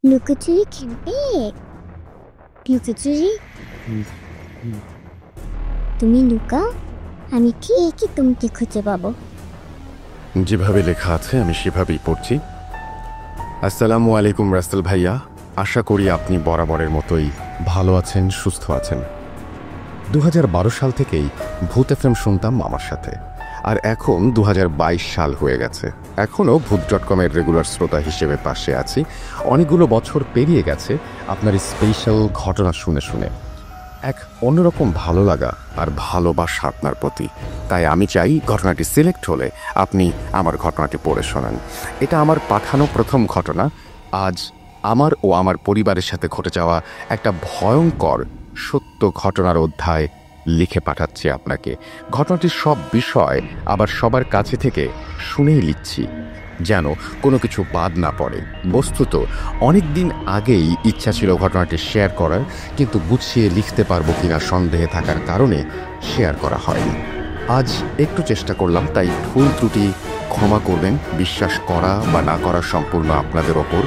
লুকোচুরি খেলবে? লুকোচুরি? তুমি লুকাও, আমি ঠিকই তোমাকে খুঁজে পাবো। যেভাবে লেখা আছে আমি সেভাবেই পড়ছি। আসসালামু আলাইকুম রাসেল ভাইয়া, আশা করি আপনি বরাবরের মতোই ভালো আছেন, সুস্থ আছেন। 2012 সাল থেকেই ভূত এফএম শুনতাম মামার সাথে, আর এখন 2022 সাল হয়ে গেছে। এখনও ভূত.com-এর রেগুলার শ্রোতা হিসেবে পাশে আছি। অনেকগুলো বছর পেরিয়ে গেছে আপনার স্পেশাল ঘটনা শুনে শুনে। এক অন্যরকম ভালো লাগা আর ভালোবাসা আপনার প্রতি। তাই আমি চাই ঘটনাটি সিলেক্ট হলে আপনি আমার ঘটনাটি পড়ে শোনান। এটা আমার পাঠানো প্রথম ঘটনা। আজ আমার ও আমার পরিবারের সাথে ঘটে যাওয়া একটা ভয়ঙ্কর সত্য ঘটনার অধ্যায় লিখে পাঠাচ্ছি আপনাকে। ঘটনাটির সব বিষয় আবার সবার কাছে থেকে শুনেই লিখছি, যেন কোনো কিছু বাদ না পড়ে। বস্তুত অনেক দিন আগেই ইচ্ছা ছিল ঘটনাটি শেয়ার করার, কিন্তু গুছিয়ে লিখতে পারবো কিনা সন্দেহে থাকার কারণে শেয়ার করা হয়নি। আজ একটু চেষ্টা করলাম, তাই ভুল ত্রুটি ক্ষমা করবেন। বিশ্বাস করা বা না করা সম্পূর্ণ আপনাদের ওপর।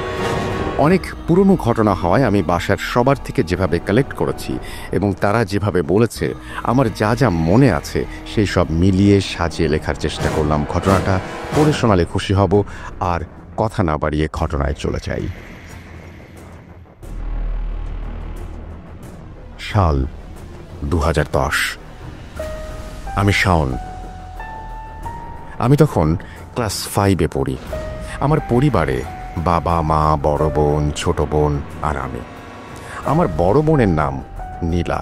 অনেক পুরনো ঘটনা হওয়ায় আমি বাসার সবার থেকে যেভাবে কালেক্ট করেছি এবং তারা যেভাবে বলেছে, আমার যা যা মনে আছে সেই সব মিলিয়ে সাজিয়ে লেখার চেষ্টা করলাম। ঘটনাটা পড়ে শোনালে খুশি হব। আর কথা না বাড়িয়ে ঘটনায় চলে যাই। সাল 2010। আমি শাওন। আমি তখন ক্লাস 5-এ পড়ি। আমার পরিবারে বাবা, মা, বড় বোন, ছোট বোন আর আমি। আমার বড় বোনের নাম নীলা।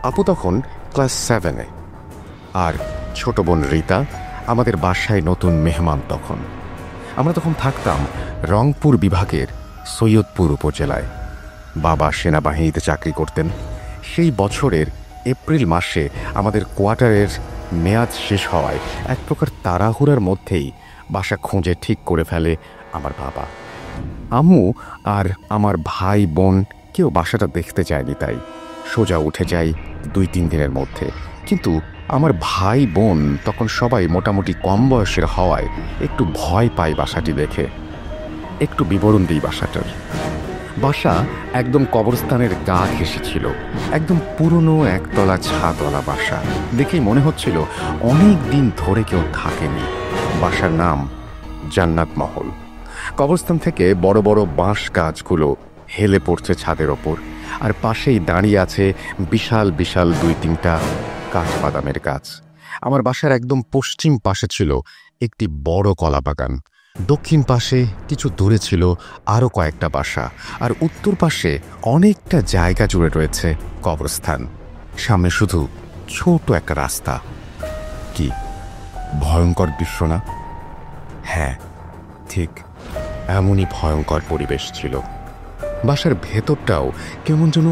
আপু তখন ক্লাস 7-এ। আর ছোট বোন রীতা আমাদের বাসায় নতুন মেহমান তখন। আমরা তখন থাকতাম রংপুর বিভাগের সৈয়দপুর উপজেলায়। বাবা সেনাবাহিনীতে চাকরি করতেন। সেই বছরের এপ্রিল মাসে আমাদের কোয়ার্টারের মেয়াদ শেষ হওয়ায় এক প্রকার তাড়াহুড়ার মধ্যেই বাসা খুঁজে ঠিক করে ফেলে আমার বাবা। আম্মু আর আমার ভাই বোন কেউ বাসাটা দেখতে চায়নি, তাই সোজা উঠে যায় 2-3 দিনের মধ্যে। কিন্তু আমার ভাই বোন তখন সবাই মোটামুটি কম বয়সের হওয়ায় একটু ভয় পায় বাসাটি দেখে। একটু বিবরণ দিই বাসাটার। বাসা একদম কবরস্থানের গা ঘেঁষে ছিল। একদম পুরনো একতলা ছাদওয়ালা বাসা। দেখেই মনে হচ্ছিল অনেক দিন ধরে কেউ থাকেনি। বাসার নাম জান্নাত মহল। কবরস্থান থেকে বড় বড় বাঁশ গাছগুলো হেলে পড়ছে ছাদের ওপর, আর পাশেই দাঁড়িয়ে আছে বিশাল বিশাল 2-3টা কাঠবাদামের গাছ। আমার বাসার একদম পশ্চিম পাশে ছিল একটি বড় কলা বাগান। দক্ষিণ পাশে কিছু দূরে ছিল আরও কয়েকটা বাসা, আর উত্তর পাশে অনেকটা জায়গা জুড়ে রয়েছে কবরস্থান। সামনে শুধু ছোট একটা রাস্তা। কি ভয়ঙ্কর দৃশ্য না? হ্যাঁ, ঠিক এমনই ভয়ঙ্কর পরিবেশ ছিল। বাসার ভেতরটাও কেমন যেন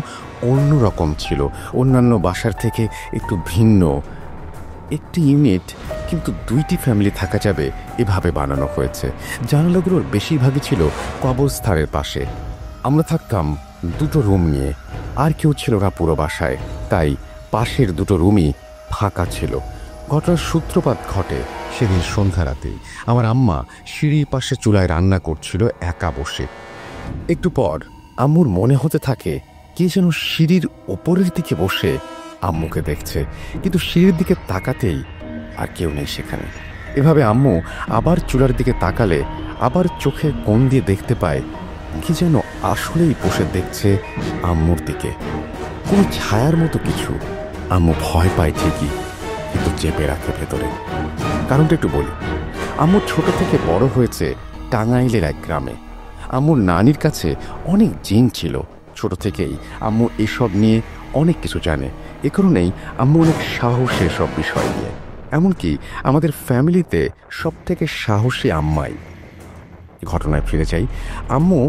অন্যরকম ছিল, অন্যান্য বাসার থেকে একটু ভিন্ন। একটি ইউনিট, কিন্তু 2টি ফ্যামিলি থাকা যাবে এভাবে বানানো হয়েছে। জানালাগুলোর বেশিরভাগই ছিল কবরস্থানের পাশে। আমরা থাকতাম 2টো রুম নিয়ে, আর কেউ ছিল না পুরো বাসায়, তাই পাশের 2টো রুমই ফাঁকা ছিল। ঘটনার সূত্রপাত ঘটে সেদিন সন্ধ্যা রাতে। আমার আম্মা সিঁড়ির পাশে চুলায় রান্না করছিল একা বসে। একটু পর আম্মুর মনে হতে থাকে কে যেন সিঁড়ির ওপরের দিকে বসে আম্মুকে দেখছে, কিন্তু সিঁড়ির দিকে তাকাতেই আর কেউ নেই সেখানে। এভাবে আম্মু আবার চুলার দিকে তাকালে আবার চোখে কোণ দিয়ে দেখতে পায় কি যেন আসলেই বসে দেখছে আম্মুর দিকে, কোনো ছায়ার মতো কিছু। আম্মু ভয় পায় ঠিকই, কিন্তু চেপে রাখে ভেতরে। কারণটা একটু বলি। আম্মু ছোট থেকে বড় হয়েছে টাঙ্গাইলের এক গ্রামে। আম্মুর নানির কাছে অনেক জিন ছিল। ছোট থেকেই আম্মু এসব নিয়ে অনেক কিছু জানে। এ কারণেই আম্মু অনেক সাহসী এসব বিষয় নিয়ে। এমনকি আমাদের ফ্যামিলিতে সব থেকে সাহসী আম্মাই। ঘটনায় ফিরে যাই। আম্মু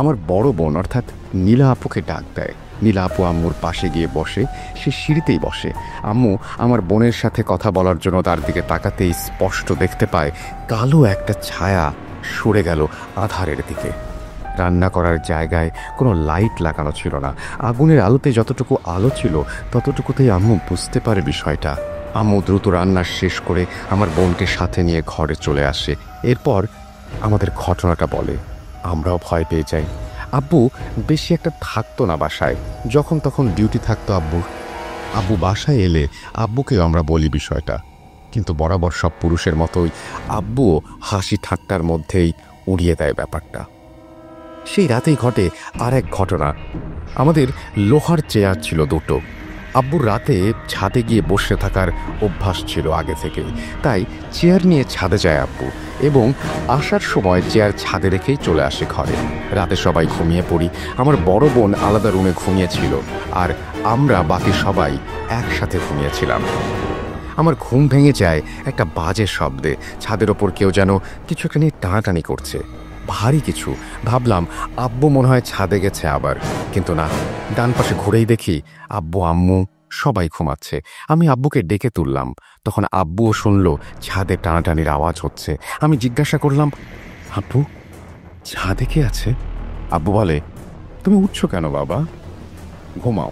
আমার বড় বোন অর্থাৎ নীলা আপুকে ডাক দেয়। নীলা আপু আম্মুর পাশে গিয়ে বসে। সে সিঁড়িতেই বসে। আম্মু আমার বোনের সাথে কথা বলার জন্য তার দিকে তাকাতেই স্পষ্ট দেখতে পায় কালো একটা ছায়া সরে গেল আধারের দিকে। রান্না করার জায়গায় কোনো লাইট লাগানো ছিল না। আগুনের আলোতে যতটুকু আলো ছিল ততটুকুতেই আম্মু বুঝতে পারে বিষয়টা। আম্মু দ্রুত রান্না শেষ করে আমার বোনকে সাথে নিয়ে ঘরে চলে আসে। এরপর আমাদের ঘটনাটা বলে। আমরাও ভয় পেয়ে যাই। আব্বু বেশি একটা থাকতো না বাসায়, যখন তখন ডিউটি থাকতো আব্বুর। আব্বু বাসায় এলে আব্বুকেও আমরা বলি বিষয়টা, কিন্তু বরাবর সব পুরুষের মতোই আব্বুও হাসি ঠাট্টার মধ্যেই উড়িয়ে দেয় ব্যাপারটা। সেই রাতেই ঘটে আর এক ঘটনা। আমাদের লোহার চেয়ার ছিল দুটো। আব্বুর রাতে ছাদে গিয়ে বসে থাকার অভ্যাস ছিল আগে থেকেই, তাই চেয়ার নিয়ে ছাদে যায় আব্বু এবং আসার সময় চেয়ার ছাদে রেখেই চলে আসে ঘরে। রাতে সবাই ঘুমিয়ে পড়ি। আমার বড় বোন আলাদা রুমে ঘুমিয়েছিল আর আমরা বাকি সবাই একসাথে ঘুমিয়েছিলাম। আমার ঘুম ভেঙে যায় একটা বাজে শব্দে। ছাদের ওপর কেউ যেন কিছু একটা নিয়ে টানাটানি করছে, ভারী কিছু। ভাবলাম আব্বু মনে হয় ছাদে গেছে আবার, কিন্তু না। ডান পাশে ঘুরেই দেখি আব্বু আম্মু সবাই ঘুমাচ্ছে। আমি আব্বুকে ডেকে তুললাম, তখন আব্বুও শুনল ছাদে টানাটানির আওয়াজ হচ্ছে। আমি জিজ্ঞাসা করলাম, আব্বু ছাদে কে আছে? আব্বু বলে, তুমি উঠছো কেন বাবা, ঘুমাও,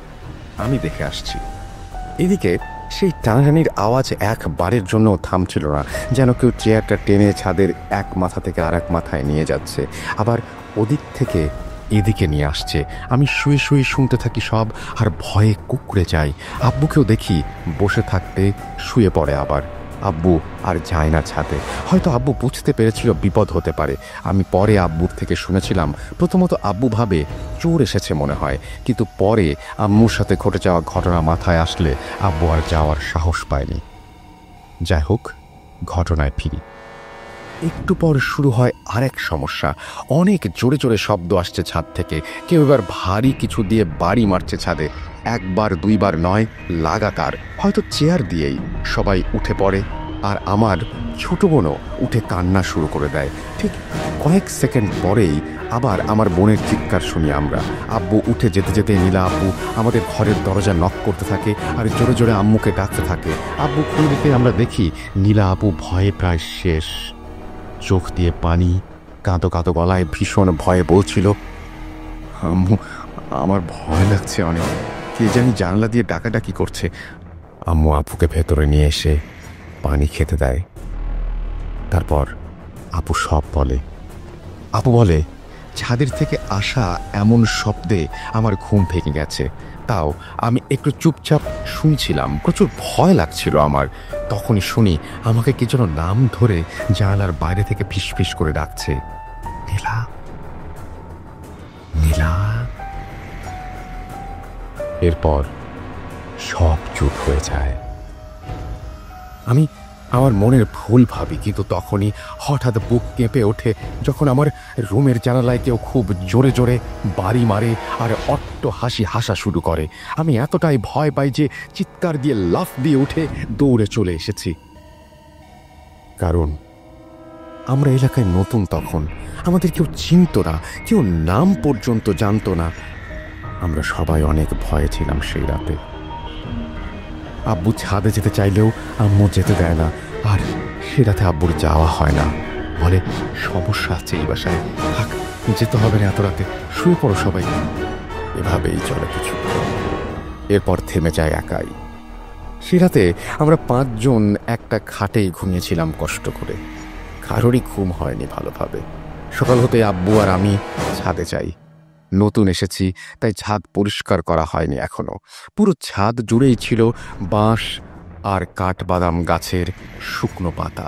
আমি দেখে আসছি। এদিকে সেই টানাটানির আওয়াজ একবারের জন্য থামছিল না, যেন কেউ চেয়ারটা টেনে ছাদের এক মাথা থেকে আর এক মাথায় নিয়ে যাচ্ছে, আবার ওদিক থেকে এদিকে নিয়ে আসছে। আমি শুয়ে শুয়ে শুনতে থাকি সব, আর ভয়ে কুঁকড়ে যাই। আব্বুকেও দেখি বসে থাকতে শুয়ে পড়ে আবার। আব্বু আর যায় না ছাদে। হয়তো আব্বু বুঝতে পেরেছিল বিপদ হতে পারে। আমি পরে আব্বুর থেকে শুনেছিলাম, প্রথমত আব্বু ভাবে চোর এসেছে মনে হয়, কিন্তু পরে আম্মুর সাথে ঘটে যাওয়া ঘটনা মাথায় আসলে আব্বু আর যাওয়ার সাহস পায়নি। যাই হোক, ঘটনায় ফিরি। একটু পর শুরু হয় আরেক সমস্যা। অনেক জোরে জোরে শব্দ আসছে ছাদ থেকে। কেউ এবার ভারী কিছু দিয়ে বাড়ি মারছে ছাদে। একবার দুইবার নয়, লাগাতার। হয়তো চেয়ার দিয়েই। সবাই উঠে পড়ে আর আমার ছোট বোনও উঠে কান্না শুরু করে দেয়। ঠিক কয়েক সেকেন্ড পরেই আবার আমার বোনের চিৎকার শুনি আমরা। আব্বু উঠে যেতে যেতে নীলা আব্বু আমাদের ঘরের দরজা নক করতে থাকে আর জোরে জোরে আম্মুকে ডাকতে থাকে। আব্বু খুলে দিতে আমরা দেখি নীলা আপু ভয়ে প্রায় শেষ, চোখ দিয়ে পানি, কাঁদো কাঁদো গলায় ভীষণ ভয়ে বলছিল, আম্মু আমার ভয় লাগছে অনেক, কে জানি জানলা দিয়ে ডাকাডাকি করছে। আম্মু আপুকে ভেতরে নিয়ে এসে পানি খেতে দেয়। তারপর আপু সব বলে। আপু বলে, ছাদের থেকে আসা এমন শব্দে আমার ঘুম ভেঙে গেছে। তাও আমি একটু চুপচাপ শুনছিলাম। প্রচুর ভয় লাগছিল আমার। তখনই শুনি আমাকে কি যেন নাম ধরে জানালার বাইরে থেকে ফিসফিস করে ডাকছে, নীলা, নীলা। এরপর সব চুপ হয়ে যায়। আমি আমার মনের ভুল ভাবি, কিন্তু তখনই হঠাৎ বুক কেঁপে ওঠে যখন আমার রুমের জানালায় কেউ খুব জোরে জোরে বাড়ি মারে আর অট্ট হাসি হাসা শুরু করে। আমি এতটাই ভয় পাই যে চিৎকার দিয়ে লাফ দিয়ে উঠে দৌড়ে চলে এসেছি। কারণ আমরা এলাকায় নতুন, তখন আমাদের কেউ চিনত না, কেউ নাম পর্যন্ত জানতো না। আমরা সবাই অনেক ভয়ে ছিলাম সেই রাতে। আব্বু ছাদে যেতে চাইলেও আম্মু যেতে দেয় না, আর সে রাতে আব্বুর যাওয়া হয় না। বলে, সমস্যা আছে এই বাসায়, থাক, যেতে হবে না এত রাতে, শুয়ে পড়ো সবাই। এভাবেই চলে কিছু। এরপর থেমে যায় একাই। সে রাতে আমরা 5 জন একটা খাটেই ঘুমিয়েছিলাম কষ্ট করে। কারোরই ঘুম হয়নি ভালোভাবে। সকাল হতে আব্বু আর আমি ছাদে যাই। নতুন এসেছি, তাই ছাদ পরিষ্কার করা হয়নি এখনো। পুরো ছাদ জুড়েই ছিল বাঁশ আর কাঠবাদাম গাছের শুকনো পাতা।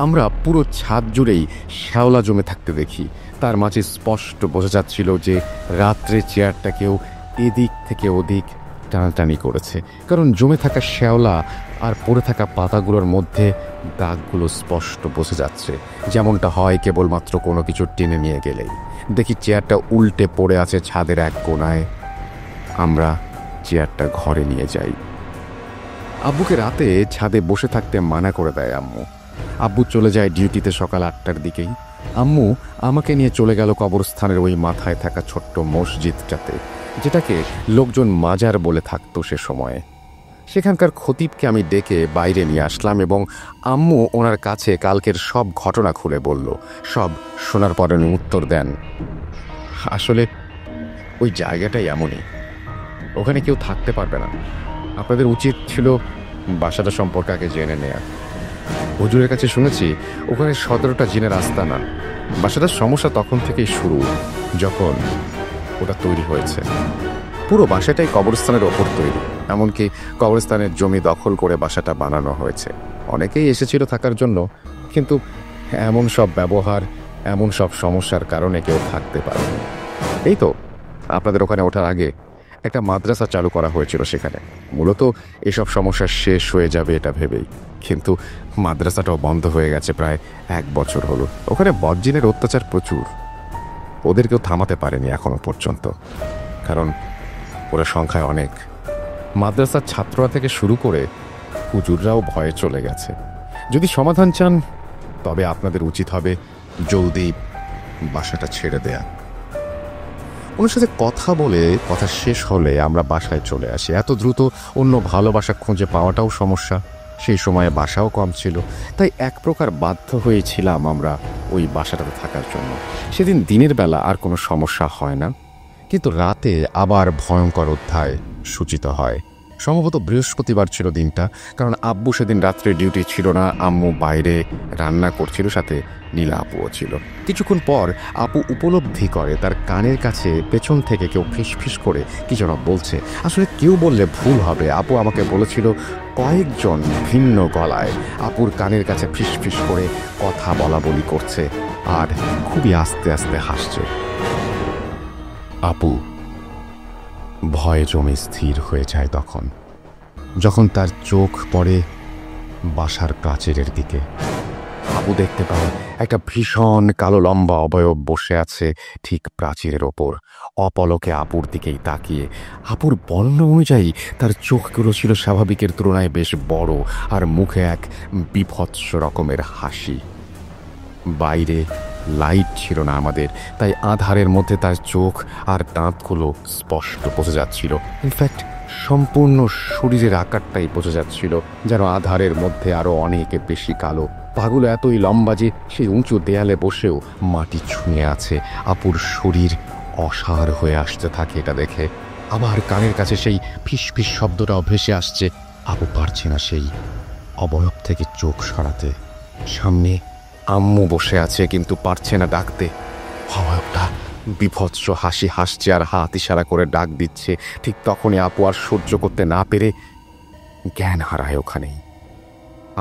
আমরা পুরো ছাদ জুড়েই শ্যাওলা জমে থাকতে দেখি। তার মাঝে স্পষ্ট বোঝা যাচ্ছিল যে রাত্রে চেয়ারটা কেউ এদিক থেকে ওদিক টানাটানি করেছে, কারণ জমে থাকা শ্যাওলা আর পড়ে থাকা পাতাগুলোর মধ্যে দাগগুলো স্পষ্ট বোঝা যাচ্ছে, যেমনটা হয় কেবলমাত্র কোনো কিছু টেনে নিয়ে গেলেই। দেখি চেয়ারটা উল্টে পড়ে আছে ছাদের এক কোণায়। আমরা চেয়ারটা ঘরে নিয়ে যাই। আব্বুকে রাতে ছাদে বসে থাকতে মানা করে দেয় আম্মু। আব্বু চলে যায় ডিউটিতে সকাল 8টার দিকেই। আম্মু আমাকে নিয়ে চলে গেল কবরস্থানের ওই মাথায় থাকা ছোট্ট মসজিদটাতে, যেটাকে লোকজন মাজার বলে থাকতো সে সময়ে। সেখানকার খতিবকে আমি ডেকে বাইরে নিয়ে আসলাম এবং আম্মু ওনার কাছে কালকের সব ঘটনা খুলে বলল। সব শোনার পর উনি উত্তর দেন, আসলে ওই জায়গাটাই এমনই, ওখানে কেউ থাকতে পারবে না। আপনাদের উচিত ছিল বাসাটা সম্পর্কে আগে জেনে নেয়া। হুজুরের কাছে শুনেছি ওখানে 17টা জিনের আস্তানা। বাসাটার সমস্যা তখন থেকেই শুরু, যখন ওটা তৈরি হয়েছে। পুরো বাসাটাই কবরস্থানের ওপর তৈরি, এমনকি কবরস্থানের জমি দখল করে বাসাটা বানানো হয়েছে। অনেকেই এসেছিল থাকার জন্য, কিন্তু এমন সব ব্যবহার, এমন সব সমস্যার কারণে কেউ থাকতে পারেনি। এই তো আপনাদের ওখানে ওঠার আগে একটা মাদ্রাসা চালু করা হয়েছিল সেখানে, মূলত এসব সমস্যা শেষ হয়ে যাবে এটা ভেবেই। কিন্তু মাদ্রাসাটাও বন্ধ হয়ে গেছে প্রায় 1 বছর হলো। ওখানে বজ্জিনের অত্যাচার প্রচুর, ওদের কেউ থামাতে পারেনি এখনো পর্যন্ত, কারণ ওরা সংখ্যায় অনেক। মাদ্রাসার ছাত্ররা থেকে শুরু করে হুজুররাও ভয়ে চলে গেছে। যদি সমাধান চান তবে আপনাদের উচিত হবে জলদি বাসাটা ছেড়ে দেয়া। ওনার সাথে কথা বলে কথা শেষ হলে আমরা বাসায় চলে আসি। এত দ্রুত অন্য ভালোবাসা খুঁজে পাওয়াটাও সমস্যা, সেই সময়ে বাসাও কম ছিল, তাই এক প্রকার বাধ্য হয়েছিলাম আমরা ওই বাসাটাতে থাকার জন্য। সেদিন দিনের বেলা আর কোনো সমস্যা হয় না, কিন্তু রাতে আবার ভয়ঙ্কর অধ্যায় সূচিত হয়। সম্ভবত বৃহস্পতিবার ছিল দিনটা, কারণ আব্বু সেদিন রাত্রে ডিউটি ছিল না, আম্মু বাইরে রান্না করছিল, সাথে নীলা আপুও ছিল। কিছুক্ষণ পর আপু উপলব্ধি করে তার কানের কাছে পেছন থেকে কেউ ফিসফিস করে কি যেন বলছে। আসলে কেউ বললে ভুল হবে, আপু আমাকে বলেছিল কয়েকজন ভিন্ন গলায় আপুর কানের কাছে ফিসফিস করে কথা বলা বলি করছে আর খুবই আস্তে আস্তে হাসছে। আপু ভয়ে জমে স্থির হয়ে যায় যখন তার চোখ পড়ে বাসার প্রাচীরের দিকে। আপু দেখতে পায় একটা ভীষণ কালো লম্বা অবয়ব বসে আছে ঠিক প্রাচীরের ওপর, অপলকে আপুর দিকেই তাকিয়ে। আপুর বর্ণ অনুযায়ী তার চোখগুলো ছিল স্বাভাবিকের তুলনায় বেশ বড়, আর মুখে এক বীভৎস রকমের হাসি। বাইরে লাইট ছিল না আমাদের, তাই আধারের মধ্যে তার চোখ আর দাঁতগুলো স্পষ্ট বোঝা যাচ্ছিল। ইনফ্যাক্ট সম্পূর্ণ শরীরের আকারটাই বোঝা যাচ্ছিল, যেন আধারের মধ্যে আরো অনেক বেশি কালো। পাগুলো এতই লম্বা যে সেই উঁচু দেয়ালে বসেও মাটি ছুঁয়ে আছে। আপুর শরীর অসাড় হয়ে আসতে থাকে এটা দেখে। আবার কানের কাছে সেই ফিসফিস শব্দটাও ভেসে আসছে। আপু পারছে না সেই অবয়ব থেকে চোখ সরাতে। সামনে আম্মু বসে আছে, কিন্তু পারছে না ডাকতে। অবয়বটা বিভৎস হাসি হাসছে আর হাত ইশারা করে ডাক দিচ্ছে। ঠিক তখনই আপু আর সহ্য করতে না পেরে জ্ঞান হারায় ওখানেই।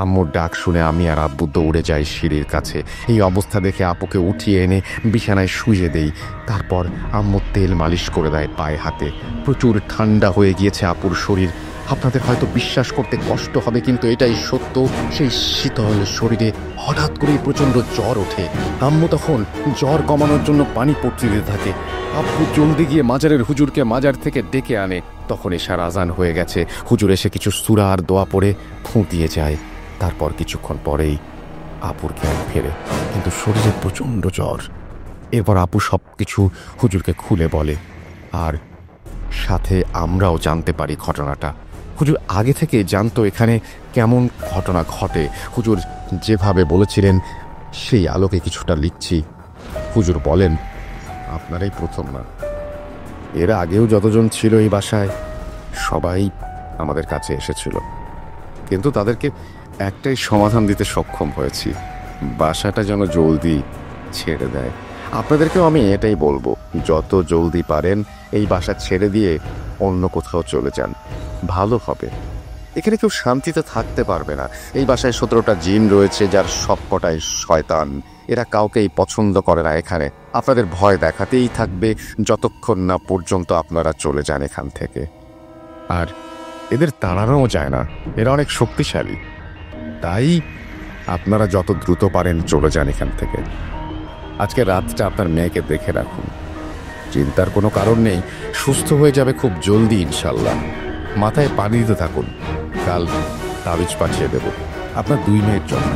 আম্মুর ডাক শুনে আমি আর আব্বু দৌড়ে যাই সিঁড়ির কাছে। এই অবস্থা দেখে আপুকে উঠিয়ে এনে বিছানায় শুইয়ে দেই। তারপর আম্মু তেল মালিশ করে দেয় পায়ে হাতে। প্রচুর ঠান্ডা হয়ে গিয়েছে আপুর শরীর। আপনাদের হয়তো বিশ্বাস করতে কষ্ট হবে, কিন্তু এটাই সত্য। সেই শীতল শরীরে হঠাৎ করেই প্রচণ্ড জ্বর ওঠে। আম্মু তখন জ্বর কমানোর জন্য পানি পড়তে দিতে থাকে। আব্বু জলদি গিয়ে মাজারের হুজুরকে মাজার থেকে ডেকে আনে। তখন এশার আজান হয়ে গেছে। হুজুর এসে কিছু সূরা আর দোয়া পড়ে ফুঁ দিয়ে যায়। তারপর কিছুক্ষণ পরেই আপুর জ্ঞান ফেরে, কিন্তু শরীরে প্রচণ্ড জ্বর। এরপর আপু সব কিছু হুজুরকে খুলে বলে, আর সাথে আমরাও জানতে পারি ঘটনাটা। হুজুর আগে থেকে জানতো এখানে কেমন ঘটনা ঘটে। হুজুর যেভাবে বলেছিলেন সেই আলোকে কিছুটা লিখছি। হুজুর বলেন, আপনারাই প্রথম না, এর আগেও যতজন ছিল এই বাসায় সবাই আমাদের কাছে এসেছিল, কিন্তু তাদেরকে একটাই সমাধান দিতে সক্ষম হয়েছি, বাসাটা যেন জলদি ছেড়ে দেয়। আপনাদেরকেও আমি এটাই বলবো, যত জলদি পারেন এই বাসা ছেড়ে দিয়ে অন্য কোথাও চলে যান, ভালো হবে। এখানে কেউ শান্তিতে থাকতে পারবে না। এই বাসায় 17টা জিন রয়েছে, যার সবকটাই শয়তান। এরা কাউকেই পছন্দ করে না এখানে। আপনাদের ভয় দেখাতেই থাকবে যতক্ষণ না পর্যন্ত আপনারা চলে যান এখান থেকে। আর এদের তাড়ানোও যায় না, এরা অনেক শক্তিশালী। তাই আপনারা যত দ্রুত পারেন চলে যান এখান থেকে। আজকে রাতটা আপনার মেয়েকে দেখে রাখুন, চিন্তার কোনো কারণ নেই, সুস্থ হয়ে যাবে খুব জলদি ইনশাল্লাহ। মাথায় পানি দিতে থাকুন, কাল তাবিজ পাঠিয়ে দেব আপনার 2 মেয়ের জন্য।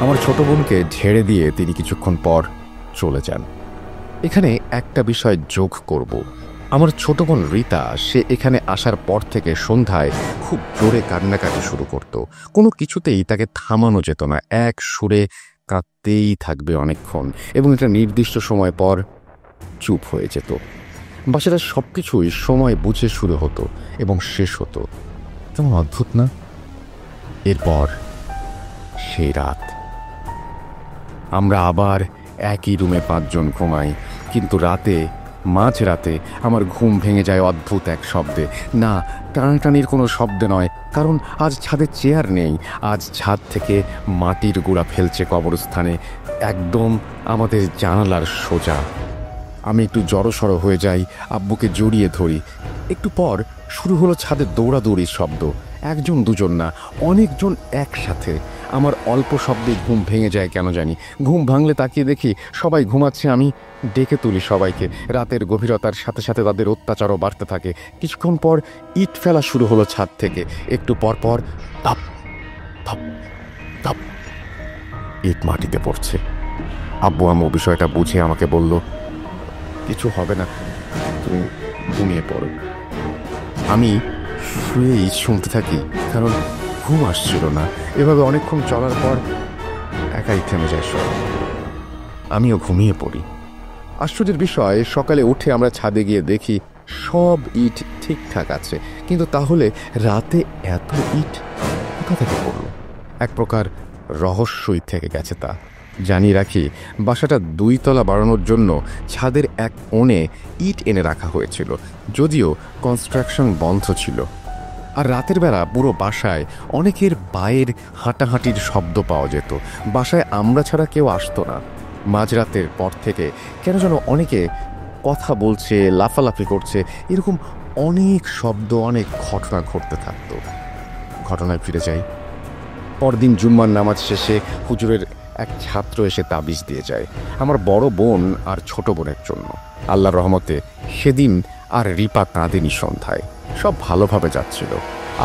আমার ছোট বোনকে ঝেড়ে দিয়ে তিনি কিছুক্ষণ পর চলে যান। এখানে একটা বিষয় যোগ করব। আমার ছোট বোন রীতা, সে এখানে আসার পর থেকে সন্ধ্যায় খুব জোরে কান্নাকাটি শুরু করত। কোনো কিছুতেই তাকে থামানো যেত না, এক সুরে কাঁদতেই থাকবে অনেকক্ষণ, এবং এটা নির্দিষ্ট সময় পর চুপ হয়ে যেত। বাসাটা সব কিছুই সময় বুঝে শুরু হতো এবং শেষ হতো। তেমন অদ্ভুত না? এরপর সেই রাত আমরা আবার একই রুমে 5 জন ঘুমাই, কিন্তু মাঝরাতে আমার ঘুম ভেঙে যায় অদ্ভুত এক শব্দে। না, টানাটানির কোনো শব্দে নয়, কারণ আজ ছাদে চেয়ার নেই। আজ ছাদ থেকে মাটির গুঁড়া ফেলছে কবরস্থানে, একদম আমাদের জানালার সোজা। আমি একটু জড়সড় হয়ে যাই, আব্বুকে জড়িয়ে ধরি। একটু পর শুরু হলো ছাদের দৌড়াদৌড়ির শব্দ। 1 জন 2 জন না, অনেকজন একসাথে। আমার অল্প শব্দে ঘুম ভেঙে যায় কেন জানি। ঘুম ভাঙলে তাকিয়ে দেখি সবাই ঘুমাচ্ছে, আমি ডেকে তুলি সবাইকে। রাতের গভীরতার সাথে সাথে তাদের অত্যাচারও বাড়তে থাকে। কিছুক্ষণ পর ইট ফেলা শুরু হলো ছাদ থেকে। একটু পর পর ধপ ধপ ধপ ইট মাটিতে পড়ছে। আব্বু আম্মু বিষয়টা বুঝে আমাকে বলল, কিছু হবে না, তুমি ঘুমিয়ে পড়ো। আমি শুয়েই শুনতে থাকি, কারণ ঘুম আসছিল না। এভাবে অনেকক্ষণ চলার পর একাই থেমে যায় সব। আমিও ঘুমিয়ে পড়ি। আশ্চর্যের বিষয়, সকালে উঠে আমরা ছাদে গিয়ে দেখি সব ইট ঠিকঠাক আছে, কিন্তু তাহলে রাতে এত ইট কোথা থেকে পড়ল? এক প্রকার রহস্যই থেকে গেছে তা। জানিয়ে রাখি, বাসাটা 2 তলা বাড়ানোর জন্য ছাদের এক কোণে ইট এনে রাখা হয়েছিল, যদিও কনস্ট্রাকশন বন্ধ ছিল। আর রাতের বেলা পুরো বাসায় অনেকের পায়ের হাঁটাহাঁটির শব্দ পাওয়া যেত। বাসায় আমরা ছাড়া কেউ আসতো না। মাঝরাতের পর থেকে কেন যেন অনেকে কথা বলছে, লাফালাফি করছে, এরকম অনেক শব্দ, অনেক ঘটনা ঘটতে থাকতো। ঘটনায় ফিরে যাই। পরদিন জুম্মার নামাজ শেষে হুজুরের এক ছাত্র এসে তাবিজ দিয়ে যায় আমার বড় বোন আর ছোট বোনের জন্য। আল্লাহর রহমতে সেদিন আর রিপা কাঁদেনি সন্ধ্যায়। সব ভালোভাবে যাচ্ছিল।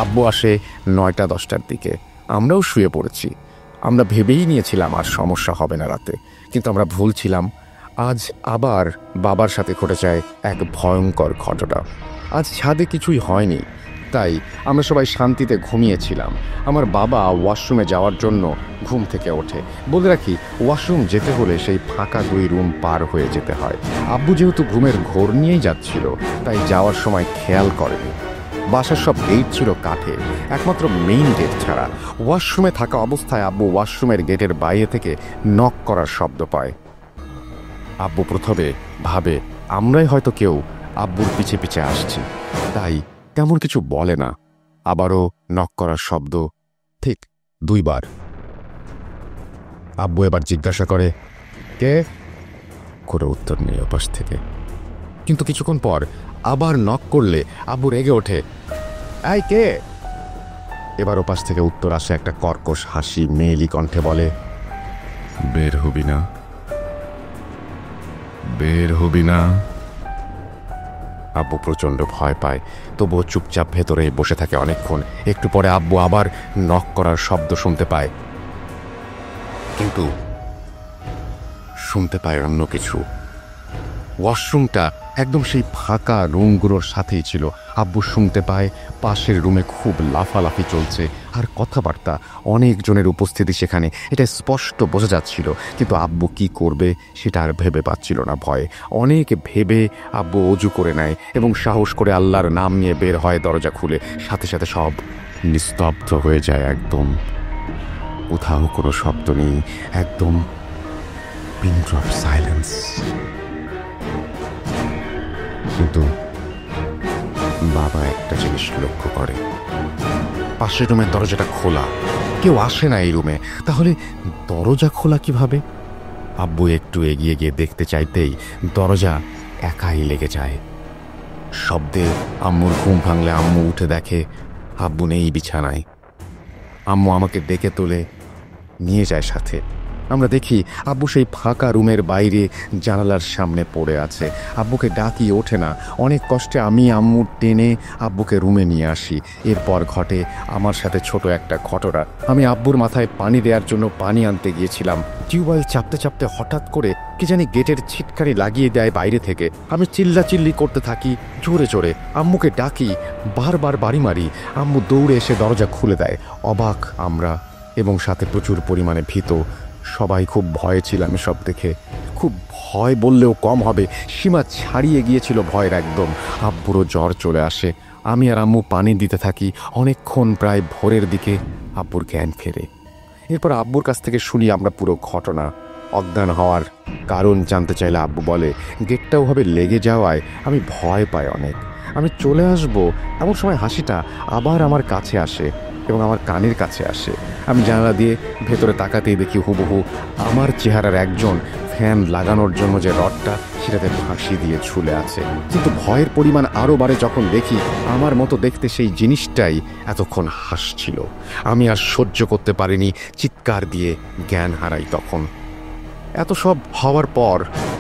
আব্বু আসে 9টা-10টার দিকে। আমরাও শুয়ে পড়েছি। আমরা ভেবেই নিয়েছিলাম আর সমস্যা হবে না রাতে, কিন্তু আমরা ভুল ছিলাম। আজ আবার বাবার সাথে ঘটে যায় এক ভয়ঙ্কর ঘটনা। আজ ছাদে কিছুই হয়নি, তাই আমরা সবাই শান্তিতে ঘুমিয়েছিলাম। আমার বাবা ওয়াশরুমে যাওয়ার জন্য ঘুম থেকে ওঠে। বলে রাখি, ওয়াশরুম যেতে হলে সেই ফাঁকা 2 রুম পার হয়ে যেতে হয়। আব্বু যেহেতু ঘুমের ঘোর নিয়েই যাচ্ছিল, তাই যাওয়ার সময় খেয়াল করেনি। বাসার সব গেট ছিল কাঠের, একমাত্র মেইন গেট ছাড়া। ওয়াশরুমে থাকা অবস্থায় আব্বু ওয়াশরুমের গেটের বাইরে থেকে নক করার শব্দ পায়। আব্বু প্রথমে ভাবে আমরাই হয়তো কেউ আব্বুর পিছে পিছে আসছি, তাই তেমন কিছু বলে না। আবারও নক করার শব্দ, ঠিক 2 বার। আব্বু এবার জিজ্ঞাসা করে, কে? করে উত্তর নেই ওপাশ থেকে। কিন্তু কিছুক্ষণ পর আবার নক করলে আব্বু রেগে ওঠে, এই কে? এবার ওপাশ থেকে উত্তর আসে একটা কর্কশ হাসি, মেয়েলি কণ্ঠে বলে, বের হবি না, বের হবি না। আব্বু প্রচণ্ড ভয় পায়, তবুও চুপচাপ ভেতরে বসে থাকে অনেকক্ষণ। একটু পরে আব্বু আবার নক করার শব্দ শুনতে পায়, কিন্তু শুনতে পায় অন্য কিছু। ওয়াশরুমটা একদম সেই ফাঁকা রুমগুলোর সাথেই ছিল। আব্বু শুনতে পায় পাশের রুমে খুব লাফালাফি চলছে আর কথাবার্তা, অনেকজনের উপস্থিতি সেখানে, এটা স্পষ্ট বোঝা যাচ্ছিল। কিন্তু আব্বু কি করবে সেটা আর ভেবে পাচ্ছিল না ভয়ে। অনেক ভেবে আব্বু অজু করে নেয় এবং সাহস করে আল্লাহর নাম নিয়ে বের হয় দরজা খুলে। সাথে সাথে সব নিস্তব্ধ হয়ে যায় একদম। কোথাও কোনো শব্দ নেই, একদম পিন ড্রপ সাইলেন্স। কিন্তু বাবা একটা জিনিস লক্ষ্য করে, পাশের রুমের দরজাটা খোলা, কেউ আসে না এই রুমে। তাহলে দরজা খোলা কিভাবে? আব্বু একটু এগিয়ে গিয়ে দেখতে চাইতেই দরজা একাই লেগে যায়। শব্দে আম্মুর ঘুম ভাঙলে আম্মু উঠে দেখে আব্বু নেই বিছানায়। আম্মু আমাকে ডেকে তোলে, নিয়ে যায় সাথে। আমরা দেখি আব্বু সেই ফাঁকা রুমের বাইরে জানালার সামনে পড়ে আছে। আব্বুকে ডাকি, ওঠে না। অনেক কষ্টে আমি আম্মু টেনে আব্বুকে রুমে নিয়ে আসি। এরপর ঘটে আমার সাথে ছোট একটা ঘটনা। আমি আব্বুর মাথায় পানি দেওয়ার জন্য পানি আনতে গিয়েছিলাম। টিউবওয়েল চাপতে চাপতে হঠাৎ করে কি জানি গেটের ছিটকানি লাগিয়ে দেয় বাইরে থেকে। আমি চিল্লাচিল্লি করতে থাকি জোরে জোরে, আম্মুকে ডাকি, বারবার বাড়ি মারি। আম্মু দৌড়ে এসে দরজা খুলে দেয়। অবাক আমরা, এবং সাথে প্রচুর পরিমাণে ভীত। সবাই খুব ভয়ে ছিলাম এসব দেখে। খুব ভয় বললেও কম হবে, সীমা ছাড়িয়ে গিয়েছিল ভয়ের একদম। আব্বুরও জ্বর চলে আসে। আমি আর আম্মু পানি দিতে থাকি অনেকক্ষণ, প্রায় ভোরের দিকে আব্বুর জ্ঞান ফেরে। এরপর আব্বুর কাছ থেকে শুনি আমরা পুরো ঘটনা। অজ্ঞান হওয়ার কারণ জানতে চাইলে আব্বু বলে, গেটটা ওভাবে লেগে যাওয়ায় আমি ভয় পাই অনেক। আমি চলে আসব এমন সময় হাসিটা আবার আমার কাছে আসে এবং আমার কানের কাছে আসে। আমি জানালা দিয়ে ভেতরে তাকাতেই দেখি হুবহু আমার চেহারার একজন ফ্যান লাগানোর জন্য যে রডটা সেটাতে ফাঁসি দিয়ে ঝুলে আছে। কিন্তু ভয়ের পরিমাণ আরও বাড়ে যখন দেখি আমার মতো দেখতে সেই জিনিসটাই এতক্ষণ হাসছিল। আমি আর সহ্য করতে পারিনি, চিৎকার দিয়ে জ্ঞান হারাই তখন। এত সব হওয়ার পর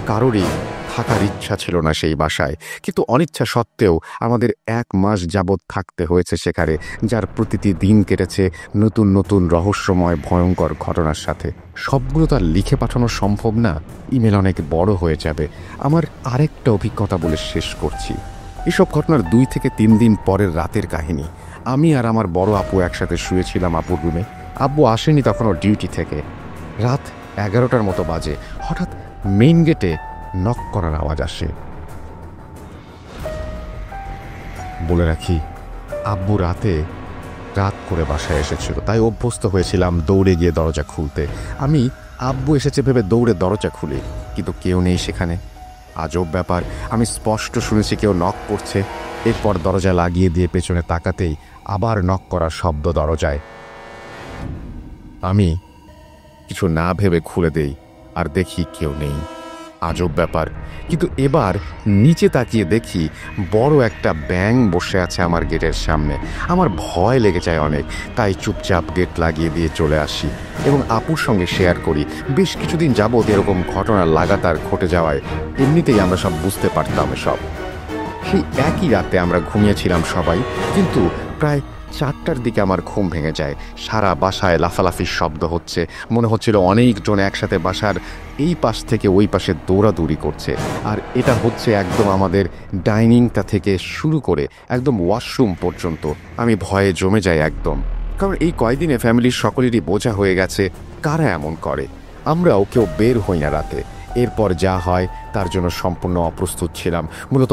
কারোরই থাকার ইচ্ছা ছিল না সেই বাসায়, কিন্তু অনিচ্ছা সত্ত্বেও আমাদের 1 মাস যাবৎ থাকতে হয়েছে সেখানে, যার প্রতিটি দিন কেটেছে নতুন নতুন রহস্যময় ভয়ঙ্কর ঘটনার সাথে। সবগুলো তো আর লিখে পাঠানো সম্ভব না, ইমেল অনেক বড় হয়ে যাবে। আমার আরেকটা অভিজ্ঞতা বলে শেষ করছি। এসব ঘটনার 2 থেকে 3 দিন পরের রাতের কাহিনী। আমি আর আমার বড় আপু একসাথে শুয়েছিলাম আপুর রুমে। আব্বু আসেনি তখনও ডিউটি থেকে। রাত 11টার মতো বাজে। হঠাৎ মেইন গেটে নক করার আওয়াজ আসে। বলে রাখি, আব্বু রাত করে বাসায় এসেছিল, তাই অভ্যস্ত হয়েছিলাম দৌড়ে গিয়ে দরজা খুলতে। আমি আব্বু এসেছে ভেবে দৌড়ে দরজা খুলি, কিন্তু কেউ নেই সেখানে। আজব ব্যাপার, আমি স্পষ্ট শুনেছি কেউ নক করছে। এরপর দরজা লাগিয়ে দিয়ে পেছনে তাকাতেই আবার নক করার শব্দ দরজায়। আমি কিছু না ভেবে খুলে দেই আর দেখি কেউ নেই। আজব ব্যাপার, কিন্তু এবার নিচে তাকিয়ে দেখি বড় একটা ব্যাঙ বসে আছে আমার গেটের সামনে। আমার ভয় লেগে যায় অনেক, তাই চুপচাপ গেট লাগিয়ে দিয়ে চলে আসি এবং আপুর সঙ্গে শেয়ার করি। বেশ কিছুদিন যাবৎ এরকম ঘটনা লাগাতার ঘটে যাওয়ায় এমনিতেই আমরা সব বুঝতে পারতাম সব। সেই একই রাতে আমরা ঘুমিয়েছিলাম সবাই, কিন্তু প্রায় 4টার দিকে আমার ঘুম ভেঙে যায়। সারা বাসায় লাফালাফির শব্দ হচ্ছে। মনে হচ্ছিল অনেকজন একসাথে বাসার এই পাশ থেকে ওই পাশে দৌড়াদৌড়ি করছে। আর এটা হচ্ছে একদম আমাদের ডাইনিংটা থেকে শুরু করে একদম ওয়াশরুম পর্যন্ত। আমি ভয়ে জমে যাই একদম, কারণ এই কয়দিনে ফ্যামিলির সকলেরই বোঝা হয়ে গেছে কারা এমন করে। আমরাও কেউ বের হই না রাতে। এরপর যা হয় তার জন্য সম্পূর্ণ অপ্রস্তুত ছিলাম। মূলত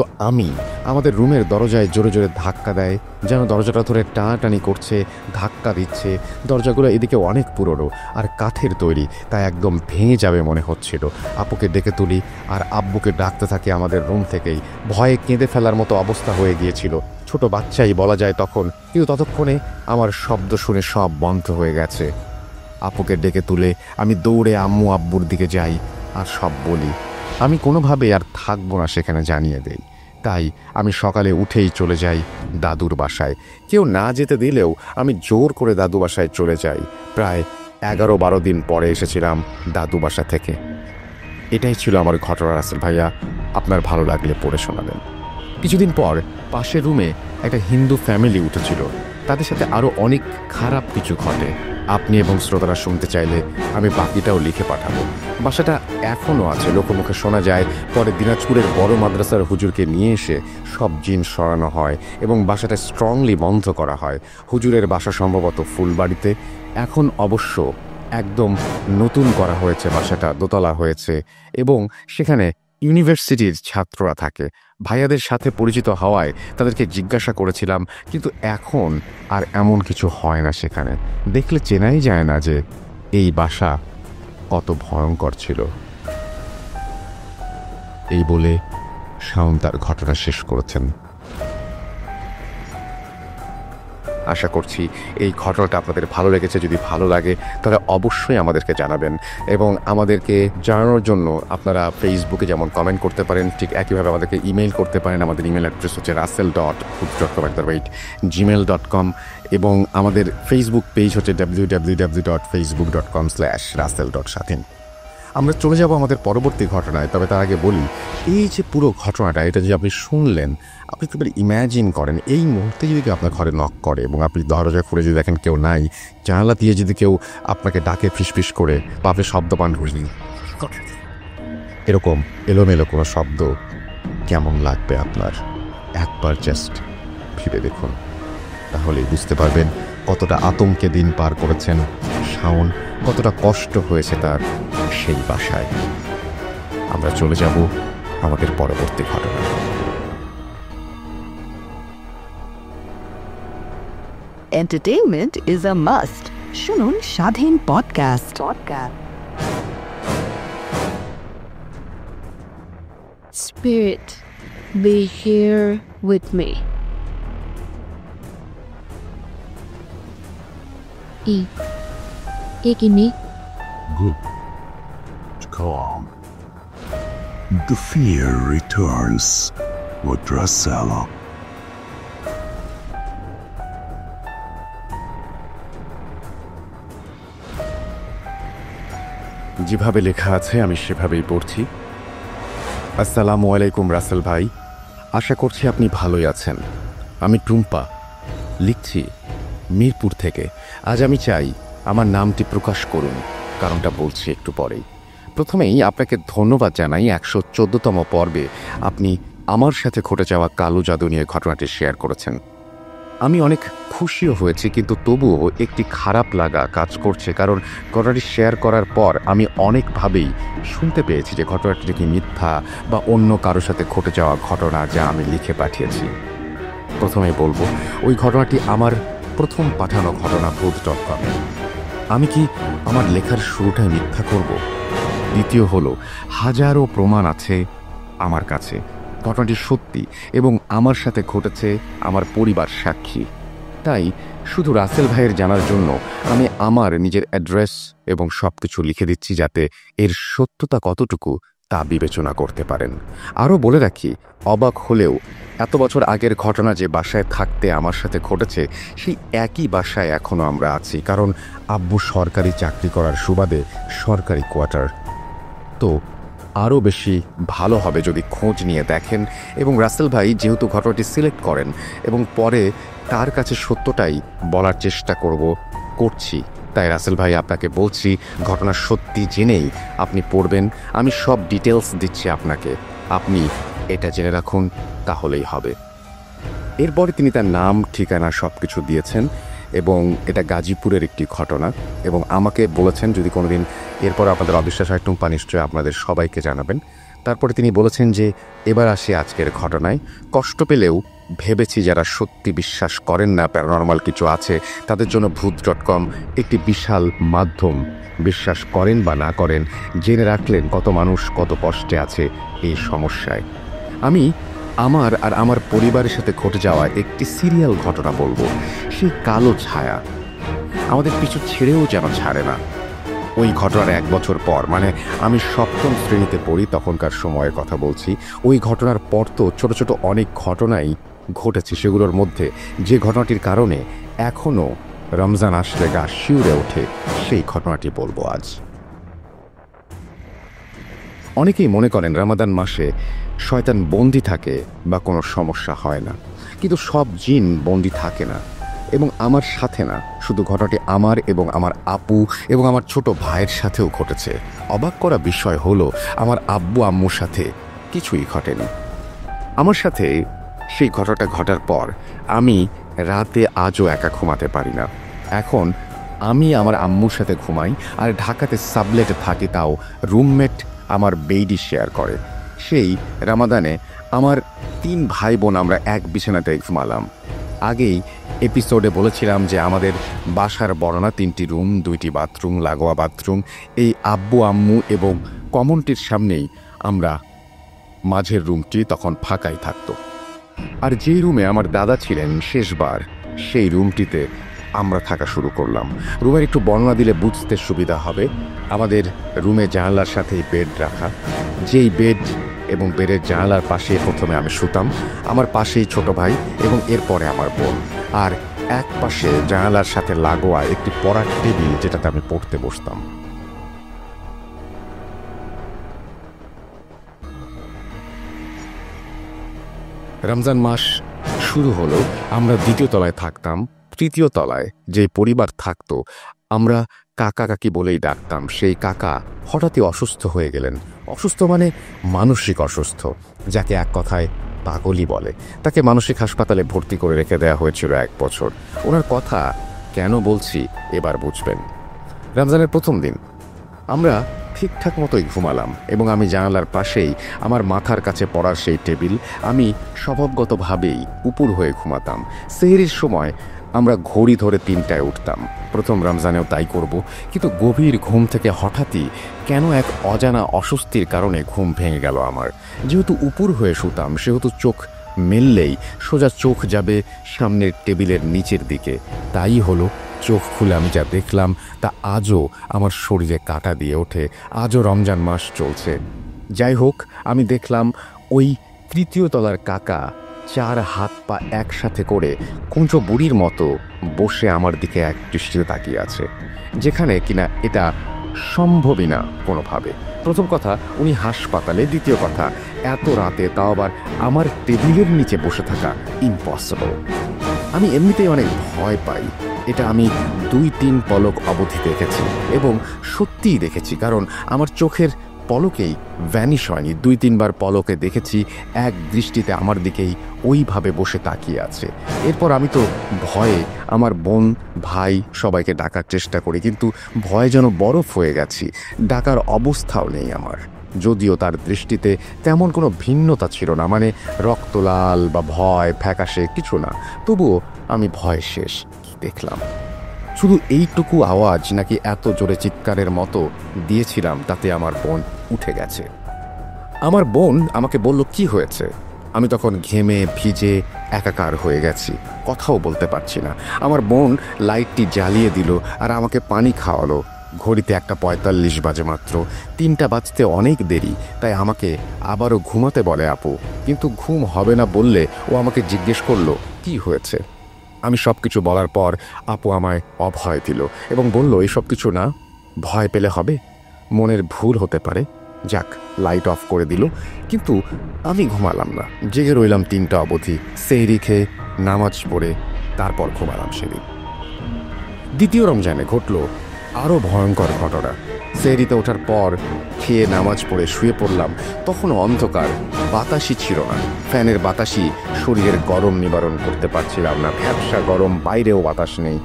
আমাদের রুমের দরজায় জোরে জোরে ধাক্কা দেয়, যেন দরজাটা ধরে টানাটানি করছে, ধাক্কা দিচ্ছে। দরজাগুলো এদিকে অনেক পুরনো আর কাঠের তৈরি, তাই একদম ভেঙে যাবে মনে হচ্ছিল। আপুকে ডেকে তুলি আর আব্বুকে ডাকতে থাকে আমাদের রুম থেকেই। ভয়ে কেঁদে ফেলার মতো অবস্থা হয়ে গিয়েছিল, ছোট বাচ্চাই বলা যায় তখন। কিন্তু ততক্ষণে আমার শব্দ শুনে সব বন্ধ হয়ে গেছে। আপুকে ডেকে তুলে আমি দৌড়ে আম্মু আব্বুর দিকে যাই আর সব বলি। আমি কোনোভাবে আর থাকবো না সেখানে জানিয়ে দেই। তাই আমি সকালে উঠেই চলে যাই দাদুর বাসায়। কেউ না যেতে দিলেও আমি জোর করে দাদু বাসায় চলে যাই। প্রায় 11-12 দিন পরে এসেছিলাম দাদু বাসা থেকে। এটাই ছিল আমার ঘটনা রাসেল ভাইয়া, আপনার ভালো লাগলে পড়ে শোনাবেন। কিছুদিন পর পাশের রুমে একটা হিন্দু ফ্যামিলি উঠেছিল। তাদের সাথে আরও অনেক খারাপ কিছু ঘটে। আপনি এবং শ্রোতারা শুনতে চাইলে আমি বাকিটাও লিখে পাঠাবো। বাসাটা এখনও আছে, লোকমুখে শোনা যায় পরে দিনাজপুরের বড় মাদ্রাসার হুজুরকে নিয়ে এসে সব জিন সরানো হয় এবং বাসাটা স্ট্রংলি বন্ধ করা হয়। হুজুরের বাসা সম্ভবত ফুলবাড়িতে। এখন অবশ্য একদম নতুন করা হয়েছে, বাসাটা দোতলা হয়েছে এবং সেখানে ইউনিভার্সিটির ছাত্ররা থাকে। ভাইয়াদের সাথে পরিচিত হওয়ায় তাদেরকে জিজ্ঞাসা করেছিলাম, কিন্তু এখন আর এমন কিছু হয় না সেখানে। দেখলে চেনাই যায় না যে এই বাসা কত ভয়ঙ্কর ছিল। এই বলে শাওন তার ঘটনা শেষ করেছেন। আশা করছি এই ঘটনাটা আপনাদের ভালো লেগেছে। যদি ভালো লাগে তাহলে অবশ্যই আমাদেরকে জানাবেন এবং আমাদেরকে জানানোর জন্য আপনারা ফেসবুকে যেমন কমেন্ট করতে পারেন, ঠিক একইভাবে আমাদেরকে ইমেল করতে পারেন। আমাদের ইমেল অ্যাড্রেস হচ্ছে russell.hoops.com@gmail.com এবং আমাদের ফেসবুক পেজ হচ্ছে www.facebook.com/russell.satin। আমরা চলে যাব আমাদের পরবর্তী ঘটনায়, তবে তার আগে বলি, এই যে পুরো ঘটনাটা এটা যে আপনি শুনলেন, আপনি একটু ইম্যাজিন করেন এই মুহূর্তে যদি কেউ আপনার ঘরে নক করে এবং আপনি দরজা খুলে যদি দেখেন কেউ নাই, জানালা দিয়ে যদি কেউ আপনাকে ডাকে ফিসফিস করে বা আপনি শব্দ পান হুঁজি এরকম এলোমেলো কোনো শব্দ, কেমন লাগবে আপনার? একবার জাস্ট ভেবে দেখুন, তাহলেই বুঝতে পারবেন কতটা আতঙ্কে দিন পার করেছেন শাওন, কতটা কষ্ট হয়েছে তার সেই বাসায়। আমরা চলে যাব আমাদের পরবর্তী ঘটনা। Entertainment is a must. শুনুন স্বাধীন podcast. Spirit, be here with me. Ikini. Good. Calm. The fear returns with Drasella. যেভাবে লেখা আছে আমি সেভাবেই পড়ছি। আসসালামু আলাইকুম রাসেল ভাই, আশা করছি আপনি ভালোই আছেন। আমি টুম্পা, লিখছি মিরপুর থেকে। আজ আমি চাই আমার নামটি প্রকাশ করুন, কারণটা বলছি একটু পরেই। প্রথমেই আপনাকে ধন্যবাদ জানাই 114তম পর্বে আপনি আমার সাথে ঘটে যাওয়া কালো জাদু নিয়ে ঘটনাটি শেয়ার করেছেন। আমি অনেক খুশিও হয়েছি, কিন্তু তবুও একটি খারাপ লাগা কাজ করছে, কারণ ঘটনাটি শেয়ার করার পর আমি অনেকভাবেই শুনতে পেয়েছি যে ঘটনাটি নাকি মিথ্যা বা অন্য কারোর সাথে ঘটে যাওয়া ঘটনা যা আমি লিখে পাঠিয়েছি। প্রথমে বলবো, ওই ঘটনাটি আমার প্রথম পাঠানো ঘটনা ভূত.com। আমি কি আমার লেখার শুরুটাই মিথ্যা করব? দ্বিতীয় হলো, হাজারো প্রমাণ আছে আমার কাছে ঘটনাটি সত্যি এবং আমার সাথে ঘটেছে, আমার পরিবার সাক্ষী। তাই শুধু রাসেল ভাইয়ের জানার জন্য আমি আমার নিজের অ্যাড্রেস এবং সব কিছু লিখে দিচ্ছি, যাতে এর সত্যতা কতটুকু তা বিবেচনা করতে পারেন। আরও বলে রাখি, অবাক হলেও এত বছর আগের ঘটনা যে বাসায় থাকতে আমার সাথে ঘটেছে, সেই একই বাসায় এখনও আমরা আছি, কারণ আব্বু সরকারি চাকরি করার সুবাদে সরকারি কোয়ার্টার। তো আরও বেশি ভালো হবে যদি খোঁজ নিয়ে দেখেন, এবং রাসেল ভাই যেহেতু ঘটনাটি সিলেক্ট করেন এবং পরে তার কাছে সত্যটাই বলার চেষ্টা করছি, তাই রাসেল ভাই আপনাকে বলছি, ঘটনা সত্যি জেনেই আপনি পড়বেন। আমি সব ডিটেলস দিচ্ছি আপনাকে, আপনি এটা জেনে রাখুন, তাহলেই হবে। এরপরে তিনি তার নাম, ঠিকানা সব কিছু দিয়েছেন এবং এটা গাজীপুরের একটি ঘটনা, এবং আমাকে বলেছেন যদি কোনোদিন এরপর আপনাদের অবিশ্বাস হয় টুম্পা নিশ্চয়ই আপনাদের সবাইকে জানাবেন। তারপরে তিনি বলেছেন যে এবার আসি আজকের ঘটনায়। কষ্ট পেলেও ভেবেছি যারা সত্যি বিশ্বাস করেন না প্যারানরমাল কিছু আছে, তাদের জন্য ভূত.com একটি বিশাল মাধ্যম। বিশ্বাস করেন বা না করেন, জেনে রাখলেন কত মানুষ কত কষ্টে আছে এই সমস্যায়। আমি আমার আর আমার পরিবারের সাথে ঘটে যাওয়া একটি সিরিয়াল ঘটনা বলবো। সেই কালো ছায়া আমাদের পিছু ছেড়েও যেন ছাড়ে না। ওই ঘটনার 1 বছর পর, মানে আমি 7ম শ্রেণীতে পড়ি তখনকার সময়ের কথা বলছি, ওই ঘটনার পর তো ছোট ছোট অনেক ঘটনাই ঘটেছে। সেগুলোর মধ্যে যে ঘটনাটির কারণে এখনও রমজান আসলে গা শিউরে ওঠে, সেই ঘটনাটি বলবো আজ। অনেকেই মনে করেন রমাদান মাসে শয়তান বন্দি থাকে বা কোনো সমস্যা হয় না, কিন্তু সব জিন বন্দি থাকে না, এবং আমার সাথে না। শুধু ঘটনাটি আমার এবং আমার আপু এবং আমার ছোট ভাইয়ের সাথেও ঘটেছে। অবাক করা বিষয় হলো, আমার আব্বু আম্মুর সাথে কিছুই ঘটেনি। আমার সাথে সেই ঘটনাটা ঘটার পর আমি রাতে আজও একা ঘুমাতে পারি না। এখন আমি আমার আম্মুর সাথে ঘুমাই, আর ঢাকাতে সাবলেটে থাকি, তাও রুমমেট আমার বেডি শেয়ার করে। সেই রমাদানে আমার 3 ভাই বোন আমরা এক বিছানাতে ঘুমালাম। আগেই এপিসোডে বলেছিলাম যে আমাদের বাসার বর্ণনা 3টি রুম, 2টি বাথরুম, লাগোয়া বাথরুম। এই আব্বু আম্মু এবং কমনটির সামনেই আমরা মাঝের রুমটি তখন ফাঁকাই থাকতো। আর যেই রুমে আমার দাদা ছিলেন শেষবার, সেই রুমটিতে আমরা থাকা শুরু করলাম। রুমের একটু বর্ণনা দিলে বুঝতে সুবিধা হবে। আমাদের রুমে জানালার সাথেই বেড রাখা, যেই বেড এবং বেডের জানালার পাশে প্রথমে আমি শুতাম, আমার পাশেই ছোট ভাই এবং এরপরে আমার বোন, আর এক পাশে জানালার সাথে লাগোয়া একটি পড়ার টেবিল, যেটাতে আমি পড়তে বসতাম। রমজান মাস শুরু হলো, আমরা 2য় তলায় থাকতাম। 3য় তলায় যে পরিবার থাকতো আমরা কাকা কাকি বলেই ডাকতাম। সেই কাকা হঠাৎই অসুস্থ হয়ে গেলেন। অসুস্থ মানে মানসিক অসুস্থ, যাকে এক কথায় পাগলই বলে। তাকে মানসিক হাসপাতালে ভর্তি করে রেখে দেওয়া হয়েছিল 1 বছর। ওনার কথা কেন বলছি এবার বুঝবেন। রমজানের প্রথম দিন আমরা ঠিকঠাক মতোই ঘুমালাম, এবং আমি জানালার পাশেই আমার মাথার কাছে পড়ার সেই টেবিল, আমি স্বভাবগতভাবেই উপর হয়ে ঘুমাতাম। সেহরির সময় আমরা ঘড়ি ধরে 3টায় উঠতাম। প্রথম রমজানেও তাই করব, কিন্তু গভীর ঘুম থেকে হঠাৎই কেন এক অজানা অস্বস্তির কারণে ঘুম ভেঙে গেল আমার। যেহেতু উপর হয়ে শুতাম, সেহেতু চোখ মেললেই সোজা চোখ যাবে সামনের টেবিলের নিচের দিকে। তাই হলো, চোখ খুলে আমি যা দেখলাম তা আজও আমার শরীরে কাঁটা দিয়ে ওঠে। আজও রমজান মাস চলছে। যাই হোক, আমি দেখলাম ওই 3য় তলার কাকা 4 হাত পা একসাথে করে কুঁচো বুড়ির মতো বসে আমার দিকে এক দৃষ্টিতে তাকিয়ে আছে, যেখানে কিনা এটা সম্ভবই না কোনোভাবে। প্রথম কথা, উনি হাসপাতালে। দ্বিতীয় কথা, এত রাতে, তাও আবার আমার টেবিলের নিচে বসে থাকা ইম্পসিবল। আমি এমনিতেই অনেক ভয় পাই। এটা আমি 2-3 পলক অবধি দেখেছি, এবং সত্যিই দেখেছি, কারণ আমার চোখের পলকেই ভ্যানিশ হয়নি। 2-3 বার পলকে দেখেছি এক দৃষ্টিতে আমার দিকেই ওইভাবে বসে তাকিয়ে আছে। এরপর আমি তো ভয়ে আমার বোন, ভাই সবাইকে ডাকার চেষ্টা করি, কিন্তু ভয়ে যেন বরফ হয়ে গেছি। ডাকার অবস্থাও নেই আমার, যদিও তার দৃষ্টিতে তেমন কোনো ভিন্নতা ছিল না, মানে রক্তলাল বা ভয় ফ্যাকাশে কিছু না। তবুও আমি ভয় শেষ। কি দেখলাম? শুধু এইটুকু আওয়াজ নাকি এত জোরে চিৎকারের মতো দিয়েছিলাম, তাতে আমার বোন উঠে গেছে। আমার বোন আমাকে বলল, কি হয়েছে? আমি তখন ঘেমে ভিজে একাকার হয়ে গেছি, কথাও বলতে পারছি না। আমার বোন লাইটটি জ্বালিয়ে দিল আর আমাকে পানি খাওয়ালো। ঘড়িতে 1:45 বাজে মাত্র। 3টা বাজতে অনেক দেরি, তাই আমাকে আবারও ঘুমাতে বলে আপু। কিন্তু ঘুম হবে না বললে ও আমাকে জিজ্ঞেস করলো কি হয়েছে। আমি সব কিছু বলার পর আপু আমায় অভয় দিল এবং বলল, এসব কিছু না, ভয় পেলে হবে, মনের ভুল হতে পারে। যাক, লাইট অফ করে দিল। কিন্তু আমি ঘুমালাম না, জেগে রইলাম 3টা অবধি। সেহরি খেয়ে নামাজ পড়ে তারপর ঘুমালাম সেদিন। দ্বিতীয় রমজানে ঘটল আরও ভয়ঙ্কর ঘটনা। সেহরিতে ওঠার পর খেয়ে নামাজ পড়ে শুয়ে পড়লাম। তখনও অন্ধকার, বাতাসই ছিল না। ফ্যানের বাতাসই শরীরের গরম নিবারণ করতে পারছিলাম না। ভ্যাপসা গরম, বাইরেও বাতাস নেই।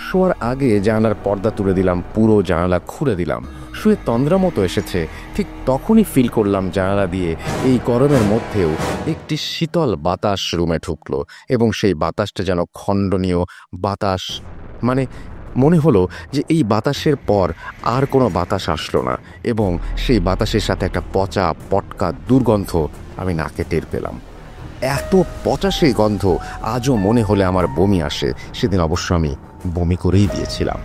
শোয়ার আগে জানালার পর্দা তুলে দিলাম, পুরো জানালা খুলে দিলাম। শুয়ে তন্দ্রা মতো এসেছে। ঠিক তখনই ফিল করলাম জানালা দিয়ে এই গরমের মধ্যেও একটি শীতল বাতাস রুমে ঢুকলো, এবং সেই বাতাসটা যেন খণ্ডনীয় বাতাস। মানে মনে হলো যে এই বাতাসের পর আর কোনো বাতাস আসলো না, এবং সেই বাতাসের সাথে একটা পচা পটকা দুর্গন্ধ আমি নাকে টের পেলাম। এত পচা সেই গন্ধ আজও মনে হলে আমার বমি আসে। সেদিন অবশ্য আমি বমি করেই দিয়েছিলাম।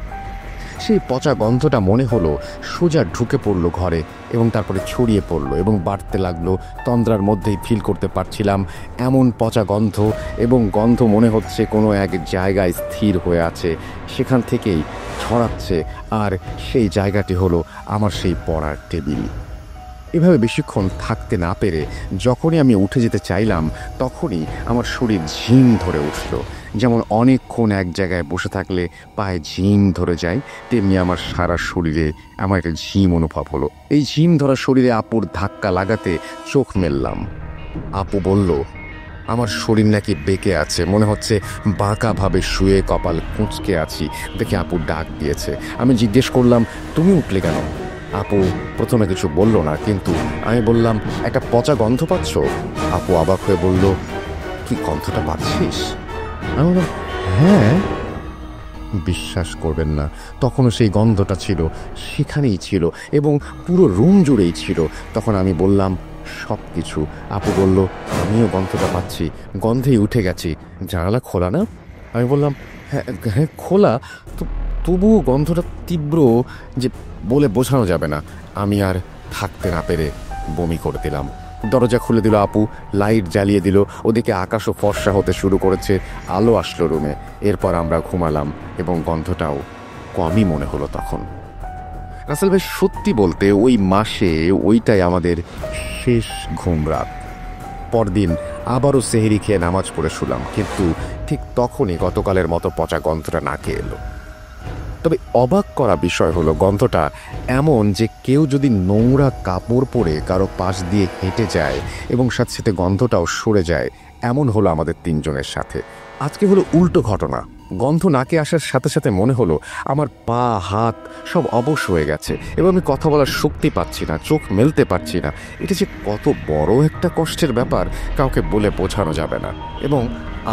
সেই পচা গন্ধটা মনে হলো সোজা ঢুকে পড়লো ঘরে, এবং তারপরে ছড়িয়ে পড়লো এবং বাড়তে লাগলো। তন্দ্রার মধ্যেই ফিল করতে পারছিলাম এমন পচা গন্ধ, এবং গন্ধ মনে হচ্ছে কোনো এক জায়গায় স্থির হয়ে আছে, সেখান থেকেই ছড়াচ্ছে। আর সেই জায়গাটি হলো আমার সেই পড়ার টেবিল। এভাবে বেশিক্ষণ থাকতে না পেরে যখনই আমি উঠে যেতে চাইলাম, তখনই আমার শরীর ঝিম ধরে উঠল। যেমন অনেকক্ষণ এক জায়গায় বসে থাকলে পায়ে ঝিম ধরে যায়, তেমনি আমার সারা শরীরে আমার একটা ঝিম অনুভব হলো। এই ঝিম ধরা শরীরে আপুর ধাক্কা লাগাতে চোখ মেললাম। আপু বলল, আমার শরীর নাকি বেঁকে আছে, মনে হচ্ছে বাঁকাভাবে শুয়ে কপাল কুঁচকে আছি। দেখে আপু ডাক দিয়েছে। আমি জিজ্ঞেস করলাম, তুমি উঠলে কেন? আপু প্রথমে কিছু বলল না, কিন্তু আমি বললাম, একটা পচা গন্ধ পাচ্ছ? আপু অবাক হয়ে বলল, কি গন্ধটা পাচ্ছিস? আমি বললাম, হ্যাঁ। বিশ্বাস করবেন না, তখনও সেই গন্ধটা ছিল, সেখানেই ছিল, এবং পুরো রুম জুড়েই ছিল। তখন আমি বললাম, সব কিছু। আপু বলল, আমিও গন্ধটা পাচ্ছি, গন্ধেই উঠে গেছি। জানালা খোলা না? আমি বললাম, হ্যাঁ হ্যাঁ খোলা, তো তবুও গন্ধটা তীব্র যে বলে বোঝানো যাবে না। আমি আর থাকতে না পেরে বমি করে দিলাম। দরজা খুলে দিল আপু, লাইট জ্বালিয়ে দিল। ওদিকে আকাশও ফর্সা হতে শুরু করেছে, আলো আসলো রুমে। এরপর আমরা ঘুমালাম, এবং গন্ধটাও কমই মনে হলো তখন। রাসেল ভাই, সত্যি বলতে ওই মাসে ওইটাই আমাদের শেষ ঘুম রাত। পরদিন আবারও সেহরি খেয়ে নামাজ পড়ে শুলাম, কিন্তু ঠিক তখনই গতকালের মতো পচা গন্ধটা নাকে এলো। তবে অবাক করা বিষয় হলো, গন্ধটা এমন যে কেউ যদি নোংরা কাপড় পরে কারো পাশ দিয়ে হেঁটে যায় এবং সাথে সাথে গন্ধটাও সরে যায়, এমন হলো আমাদের 3 জনের সাথে। আজকে হলো উল্টো ঘটনা। গন্ধ নাকে আসার সাথে সাথে মনে হলো আমার পা হাত সব অবশ হয়ে গেছে এবং আমি কথা বলার শক্তি পাচ্ছি না, চোখ মেলতে পারছি না। এটা যে কত বড় একটা কষ্টের ব্যাপার কাউকে বলে বোঝানো যাবে না। এবং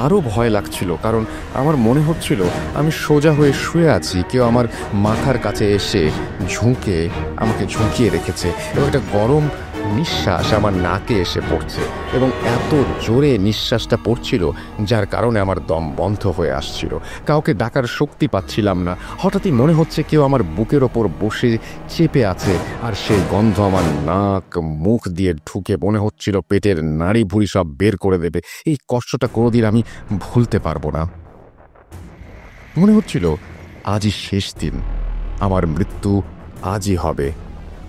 আরও ভয় লাগছিল, কারণ আমার মনে হচ্ছিল আমি সোজা হয়ে শুয়ে আছি, কেউ আমার মাথার কাছে এসে আমাকে ঝুঁকিয়ে রেখেছে এবং একটা গরম নিঃশ্বাস আমার নাকে এসে পড়ছে এবং এত জোরে নিঃশ্বাসটা পড়ছিল যার কারণে আমার দম বন্ধ হয়ে আসছিল। কাউকে ডাকার শক্তি পাচ্ছিলাম না। হঠাৎই মনে হচ্ছে কেউ আমার বুকের ওপর বসে চেপে আছে, আর সেই গন্ধ আমার নাক মুখ দিয়ে ঢুকে মনে হচ্ছিল পেটের নাড়ি ভুঁড়ি সব বের করে দেবে। এই কষ্টটা কোনোদিন আমি ভুলতে পারবো না। মনে হচ্ছিল আজই শেষ দিন, আমার মৃত্যু আজই হবে।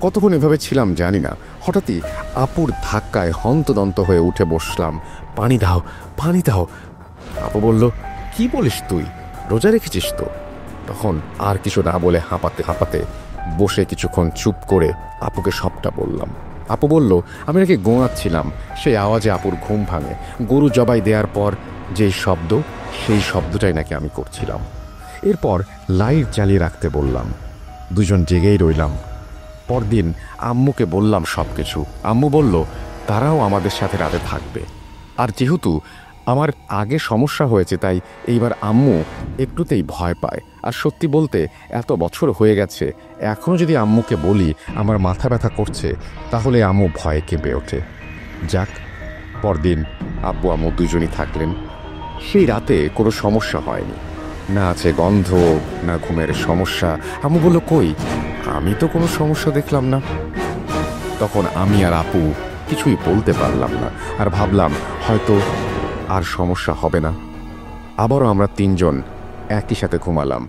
কতক্ষণ এভাবে ছিলাম জানি না। হঠাৎই আপুর ধাক্কায় হন্তদন্ত হয়ে উঠে বসলাম। পানি দাও, পানি দাও। আপু বলল, কি বলিস তুই, রোজা রেখেছিস তো? তখন আর কিছু না বলে হাঁপাতে হাঁপাতে বসে কিছুক্ষণ চুপ করে আপুকে সবটা বললাম। আপু বলল, আমি নাকি গোঙাচ্ছিলাম, সেই আওয়াজে আপুর ঘুম ভাঙে। গরু জবাই দেওয়ার পর যেই শব্দ, সেই শব্দটাই নাকি আমি করছিলাম। এরপর লাইট জ্বালিয়ে রাখতে বললাম। দুজন জেগেই রইলাম। পরদিন আম্মুকে বললাম সব কিছু। আম্মু বলল তারাও আমাদের সাথে রাতে থাকবে। আর যেহেতু আমার আগে সমস্যা হয়েছে, তাই এইবার আম্মু একটুতেই ভয় পায়। আর সত্যি বলতে এত বছর হয়ে গেছে, এখনও যদি আম্মুকে বলি আমার মাথা ব্যথা করছে, তাহলে আম্মু ভয়ে কেঁপে ওঠে। যাক, পরদিন আব্বু আম্মু দুজনই থাকলেন। সেই রাতে কোনো সমস্যা হয়নি, না আছে গন্ধ, না ঘুমের সমস্যা। আম্মু বলল, কই, আমি তো কোনো সমস্যা দেখলাম না। তখন আমি আর আপু কিছুই বলতে পারলাম না, আর ভাবলাম হয়তো আর সমস্যা হবে না। আবারও আমরা তিনজন একই সাথে ঘুমালাম।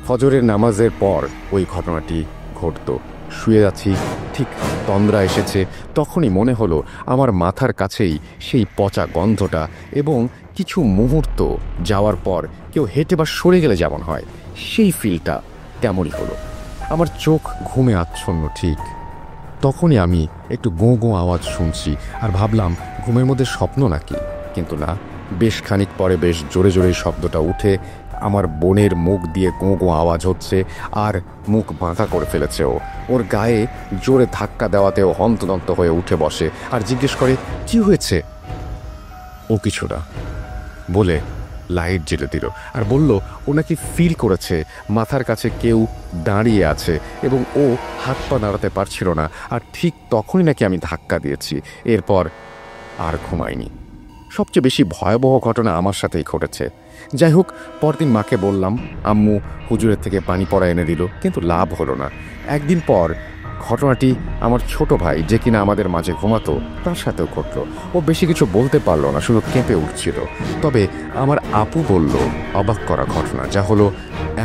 ফজরের নামাজের পর ওই ঘটনাটি ঘটত। শুয়ে আছি, ঠিক তন্দ্রা এসেছে, তখনই মনে হলো আমার মাথার কাছেই সেই পচা গন্ধটা, এবং কিছু মুহূর্ত যাওয়ার পর কেউ হেঁটে বা সরে গেলে যেমন হয়, সেই ফিলটা তেমনই হলো। আমার চোখ ঘুমে আচ্ছন্ন। ঠিক তখনই আমি একটু গোঁ গোঁ আওয়াজ শুনছি, আর ভাবলাম ঘুমের মধ্যে স্বপ্ন নাকি, কিন্তু না। বেশ খানিক পরে বেশ জোরে জোরে শব্দটা উঠে আমার বোনের মুখ দিয়ে গোঁ গোঁ আওয়াজ হচ্ছে, আর মুখ বাঁকা করে ফেলেছে ও। ওর গায়ে জোরে ধাক্কা দেওয়াতেও হন্তদন্ত হয়ে উঠে বসে আর জিজ্ঞেস করে, কি হয়েছে? ও কিছু না বলে লাইট জ্বেলে দিল, আর বলল ও নাকি ফিল করেছে মাথার কাছে কেউ দাঁড়িয়ে আছে এবং ও হাত পা নাড়াতে পারছিল না। আর ঠিক তখনই নাকি আমি ধাক্কা দিয়েছি। এরপর আর ঘুমাইনি। সবচেয়ে বেশি ভয়াবহ ঘটনা আমার সাথেই ঘটেছে। যাই হোক, পরদিন মাকে বললাম। আম্মু হুজুরের থেকে পানি পড়া এনে দিল, কিন্তু লাভ হলো না। একদিন পর ঘটনাটি আমার ছোট ভাই, যে কিনা আমাদের মাঝে ঘুমাতো, তার সাথেও ঘটল। ও বেশি কিছু বলতে পারলো না, শুধু কেঁপে উঠছিল। তবে আমার আপু বলল অবাক করা ঘটনা, যা হলো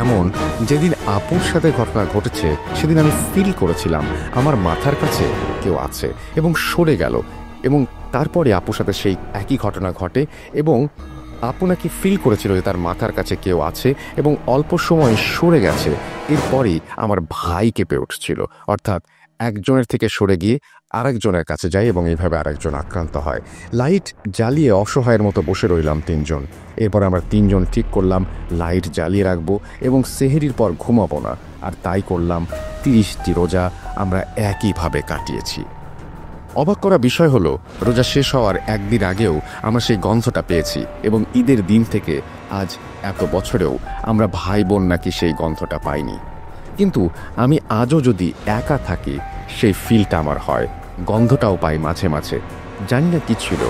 এমন, যেদিন আপুর সাথে ঘটনা ঘটেছে সেদিন আমি ফিল করেছিলাম আমার মাথার কাছে কেউ আছে এবং সরে গেল, এবং তারপরে আপুর সাথে সেই একই ঘটনা ঘটে এবং আপু নাকি ফিল করেছিল যে তার মাথার কাছে কেউ আছে এবং অল্প সময় সরে গেছে। এরপরই আমার ভাই কেঁপে উঠছিল, অর্থাৎ একজনের থেকে সরে গিয়ে আরেকজনের কাছে যায় এবং এইভাবে আরেকজন আক্রান্ত হয়। লাইট জ্বালিয়ে অসহায়ের মতো বসে রইলাম তিনজন। এরপর আমরা তিনজন ঠিক করলাম লাইট জ্বালিয়ে রাখবো এবং সেহরির পর ঘুমাবো না। আর তাই করলাম। 30টি রোজা আমরা একইভাবে কাটিয়েছি। অবাক করা বিষয় হলো, রোজা শেষ হওয়ার একদিন আগেও আমরা সেই গন্ধটা পেয়েছি এবং ঈদের দিন থেকে আজ এত বছরেও আমরা ভাই বোন নাকি সেই গন্ধটা পাইনি। কিন্তু আমি আজও যদি একা থাকি, সেই ফিলটা আমার হয়, গন্ধটাও পাই মাঝে মাঝে। জানি না কি ছিল,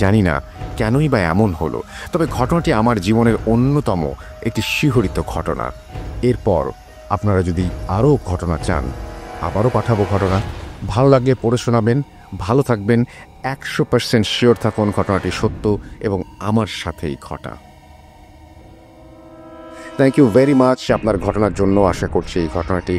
জানি না কেনই বা এমন হলো। তবে ঘটনাটি আমার জীবনের অন্যতম একটি শিহরিত ঘটনা। এরপর আপনারা যদি আরও ঘটনা চান, আবারও পাঠাবো ঘটনা। ভালো লাগলে পড়ে শোনাবেন। ভালো থাকবেন। 100% শিওর থাকুন ঘটনাটি সত্য এবং আমার সাথেই ঘটা। থ্যাংক ইউ ভেরি মাচ আপনার ঘটনার জন্য। আশা করছি এই ঘটনাটি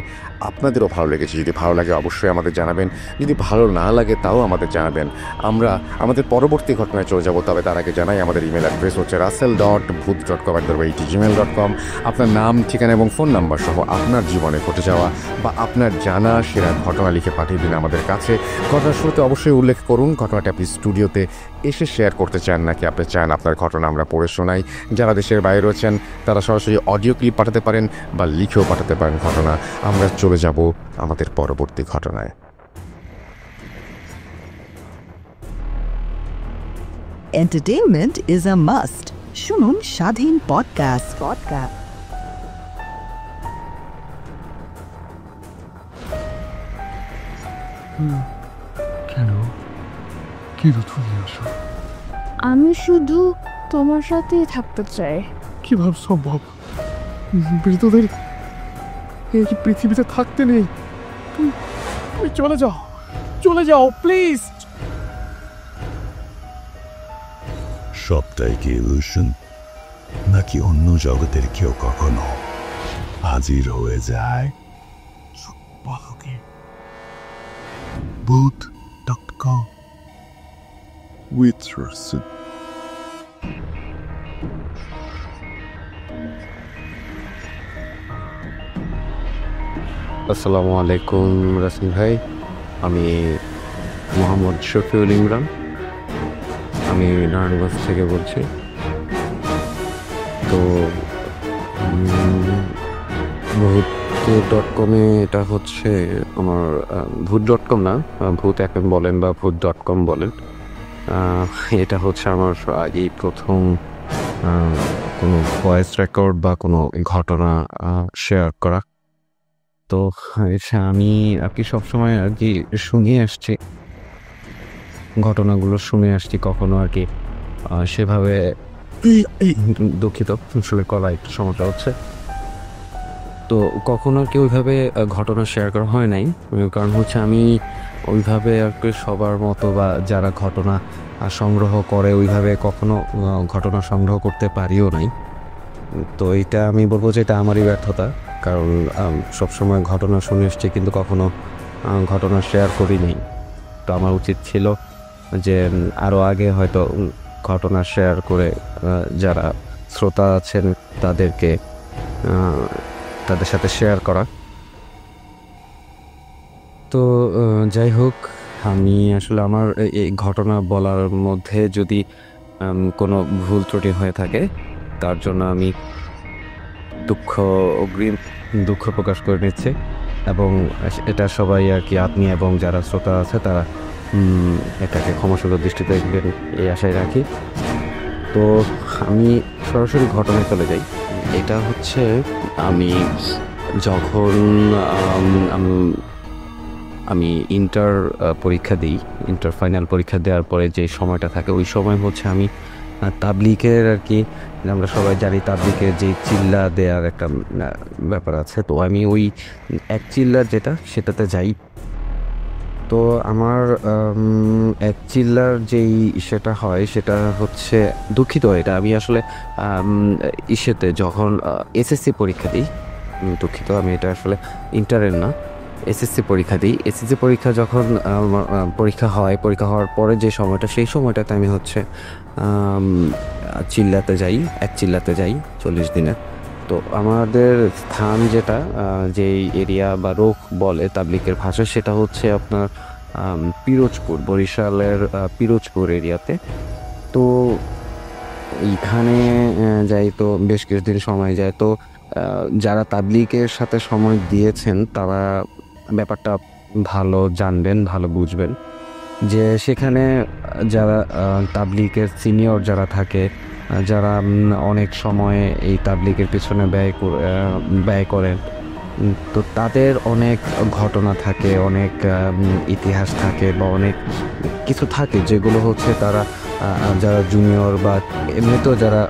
আপনাদেরও ভালো লেগেছে। যদি ভালো লাগে অবশ্যই আমাদের জানাবেন, যদি ভালো না লাগে তাও আমাদের জানাবেন। আমরা আমাদের পরবর্তী ঘটনায় চলে যাব, তবে তার আগে জানাই আমাদের ইমেল অ্যাড্রেস হচ্ছে russell.bhoot.com@gmail.com। আপনার নাম, ঠিকানা এবং ফোন নাম্বার সহ আপনার জীবনে ঘটে যাওয়া বা আপনার জানা সেরা ঘটনা লিখে পাঠিয়ে দিন আমাদের কাছে। ঘটনার শুরুতে অবশ্যই উল্লেখ করুন ঘটনাটি আপনি স্টুডিওতে এসে শেয়ার করতে চান নাকি আপনি চান আপনার ঘটনা আমরা পড়ে শোনাই। যারা দেশের বাইরে রয়েছেন তারা সরাসরি অডিও ক্লিপ পাঠাতে পারেন বা লিখেও পাঠাতে পারেন ঘটনা। আমরা চলে যাব আমাদের পরবর্তী ঘটনায়। Entertainment is a must. শুনুন স্বাধীন পডকাস্ট। কেন কি তুমি আসো? আমি শুধু তোমার সাথেই থাকতে চাই। কিভাবে সম্ভব? মৃতদের এই পৃথিবীতে থাকতে নেই। তুমি চলে যাও প্লিজ। সবটাই কি ইলুশন, নাকি অন্য জগতের কেউ কখনো হাজির হয়ে যায়? বলো কি? Bhoot.com with Russell. আসসালামু আলাইকুম রাসেল ভাই, আমি মোহাম্মদ শফিউল ইমরান, আমি নারায়ণগঞ্জ থেকে বলছি। তো ভূত.কমে এটা হচ্ছে আমার ভূত.কম না, ভূত এখন বলেন বা ভূত.কম বলেন, এটা হচ্ছে আমার এই প্রথম কোনো ভয়েস রেকর্ড বা কোনো ঘটনা শেয়ার করা। তো আমি আর কি সবসময় আর কি শুনিয়ে আসছি, ঘটনাগুলো শুনে আসছি, কখনো আর কি সেভাবে দুঃখিত, আসলে কলায় একটু সমস্যা হচ্ছে। তো কখনো আর কি ওইভাবে ঘটনা শেয়ার করা হয় নাই, কারণ হচ্ছে আমি ওইভাবে আর কি সবার মতো বা যারা ঘটনা সংগ্রহ করে ওইভাবে কখনো ঘটনা সংগ্রহ করতে পারিও নাই। তো এটা আমি বলবো যে এটা আমারই ব্যর্থতা, কারণ সবসময় ঘটনা শুনে এসছি কিন্তু কখনো ঘটনা শেয়ার করি নাই। তো আমার উচিত ছিল যে আরও আগে হয়তো ঘটনা শেয়ার করে যারা শ্রোতা আছেন তাদেরকে তাদের সাথে শেয়ার করা। তো যাই হোক, আমি আসলে আমার এই ঘটনা বলার মধ্যে যদি কোনো ভুল ত্রুটি হয়ে থাকে তার জন্য আমি অগ্রিম দুঃখ প্রকাশ করে নিচ্ছে, এবং এটা সবাই আর কি আত্মীয় এবং যারা শ্রোতা আছে তারা এটাকে ক্ষমাসুন্দর দৃষ্টিতে দেখবেন এই আশায় রাখি। তো আমি সরাসরি ঘটনায় চলে যাই। এটা হচ্ছে আমি যখন আমি ইন্টার পরীক্ষা দিই, ইন্টার ফাইনাল পরীক্ষা দেওয়ার পরে যে সময়টা থাকে ওই সময় হচ্ছে আমি তাবলিগের আর কি, আমরা সবাই জানি তাবলিগের যে চিল্লা দেওয়ার একটা ব্যাপার আছে। তো আমি ওই এক চিল্লার সেটাতে যাই। তো আমার এক চিল্লার যেই সেটা হয় সেটা হচ্ছে, দুঃখিত এটা আমি আসলে যখন এসএসসি পরীক্ষা দিই, দুঃখিত আমি এটা আসলে ইন্টারের না, এসএসসি পরীক্ষা দিই। এসএসসি পরীক্ষা যখন পরীক্ষা হওয়ার পরে যে সময়টা, সেই সময়টাতে আমি হচ্ছে এক চিল্লাতে যাই 40 দিনে। তো আমাদের স্থান যেটা, যেই এরিয়া বা রোখ বলে তাবলিগের ভাষা, সেটা হচ্ছে আপনার পিরোজপুর, বরিশালের পিরোজপুর এরিয়াতে। তো এইখানে যাই, তো বেশ কিছুদিন সময় যায়। তো যারা তাবলিগের সাথে সময় দিয়েছেন তারা ব্যাপারটা ভালো জানবেন, ভালো বুঝবেন যে সেখানে যারা তাবলিগের সিনিয়র যারা থাকে, যারা অনেক সময় এই তাবলিগের পিছনে ব্যয় করেন, তো তাদের অনেক ঘটনা থাকে, অনেক ইতিহাস থাকে বা অনেক কিছু থাকে যেগুলো হচ্ছে তারা যারা জুনিয়র বা এমনিতেও যারা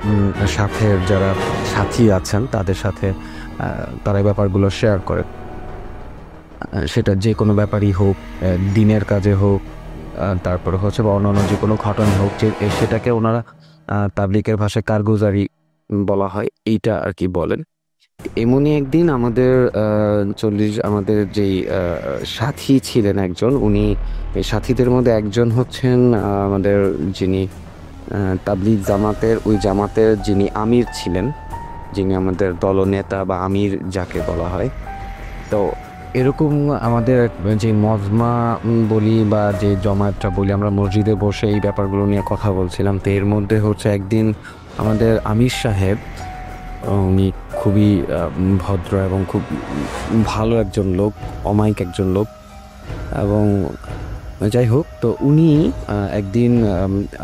যারা সাথী আছেন তাদের সাথে তারা এই ব্যাপারগুলো শেয়ার করে। সেটা যে কোনো ব্যাপারই হোক, দিনের কাজে হোক, তারপরে হচ্ছে বা অন্যান্য যে কোনো ঘটনা হোক, সেটাকে ওনারা তাবলিগের ভাষায় কারগুজারি বলা হয়, এইটা আর কি বলেন। এমনই একদিন আমাদের আমাদের যেই সাথী ছিলেন একজন, উনি এই সাথীদের মধ্যে একজন হচ্ছেন আমাদের যিনি তাবলিগ জামাতের, ওই জামাতের যিনি আমির ছিলেন, যিনি আমাদের দলনেতা বা আমির যাকে বলা হয়। তো এরকম আমাদের যে মজমা বলি বা যে জমায়েতটা বলি, আমরা মসজিদে বসে এই ব্যাপারগুলো নিয়ে কথা বলছিলাম। তো এর মধ্যে হচ্ছে একদিন আমাদের আমির সাহেব, উনি খুবই ভদ্র এবং খুব ভালো একজন লোক, অমায়িক একজন লোক। এবং যাই হোক, তো উনি একদিন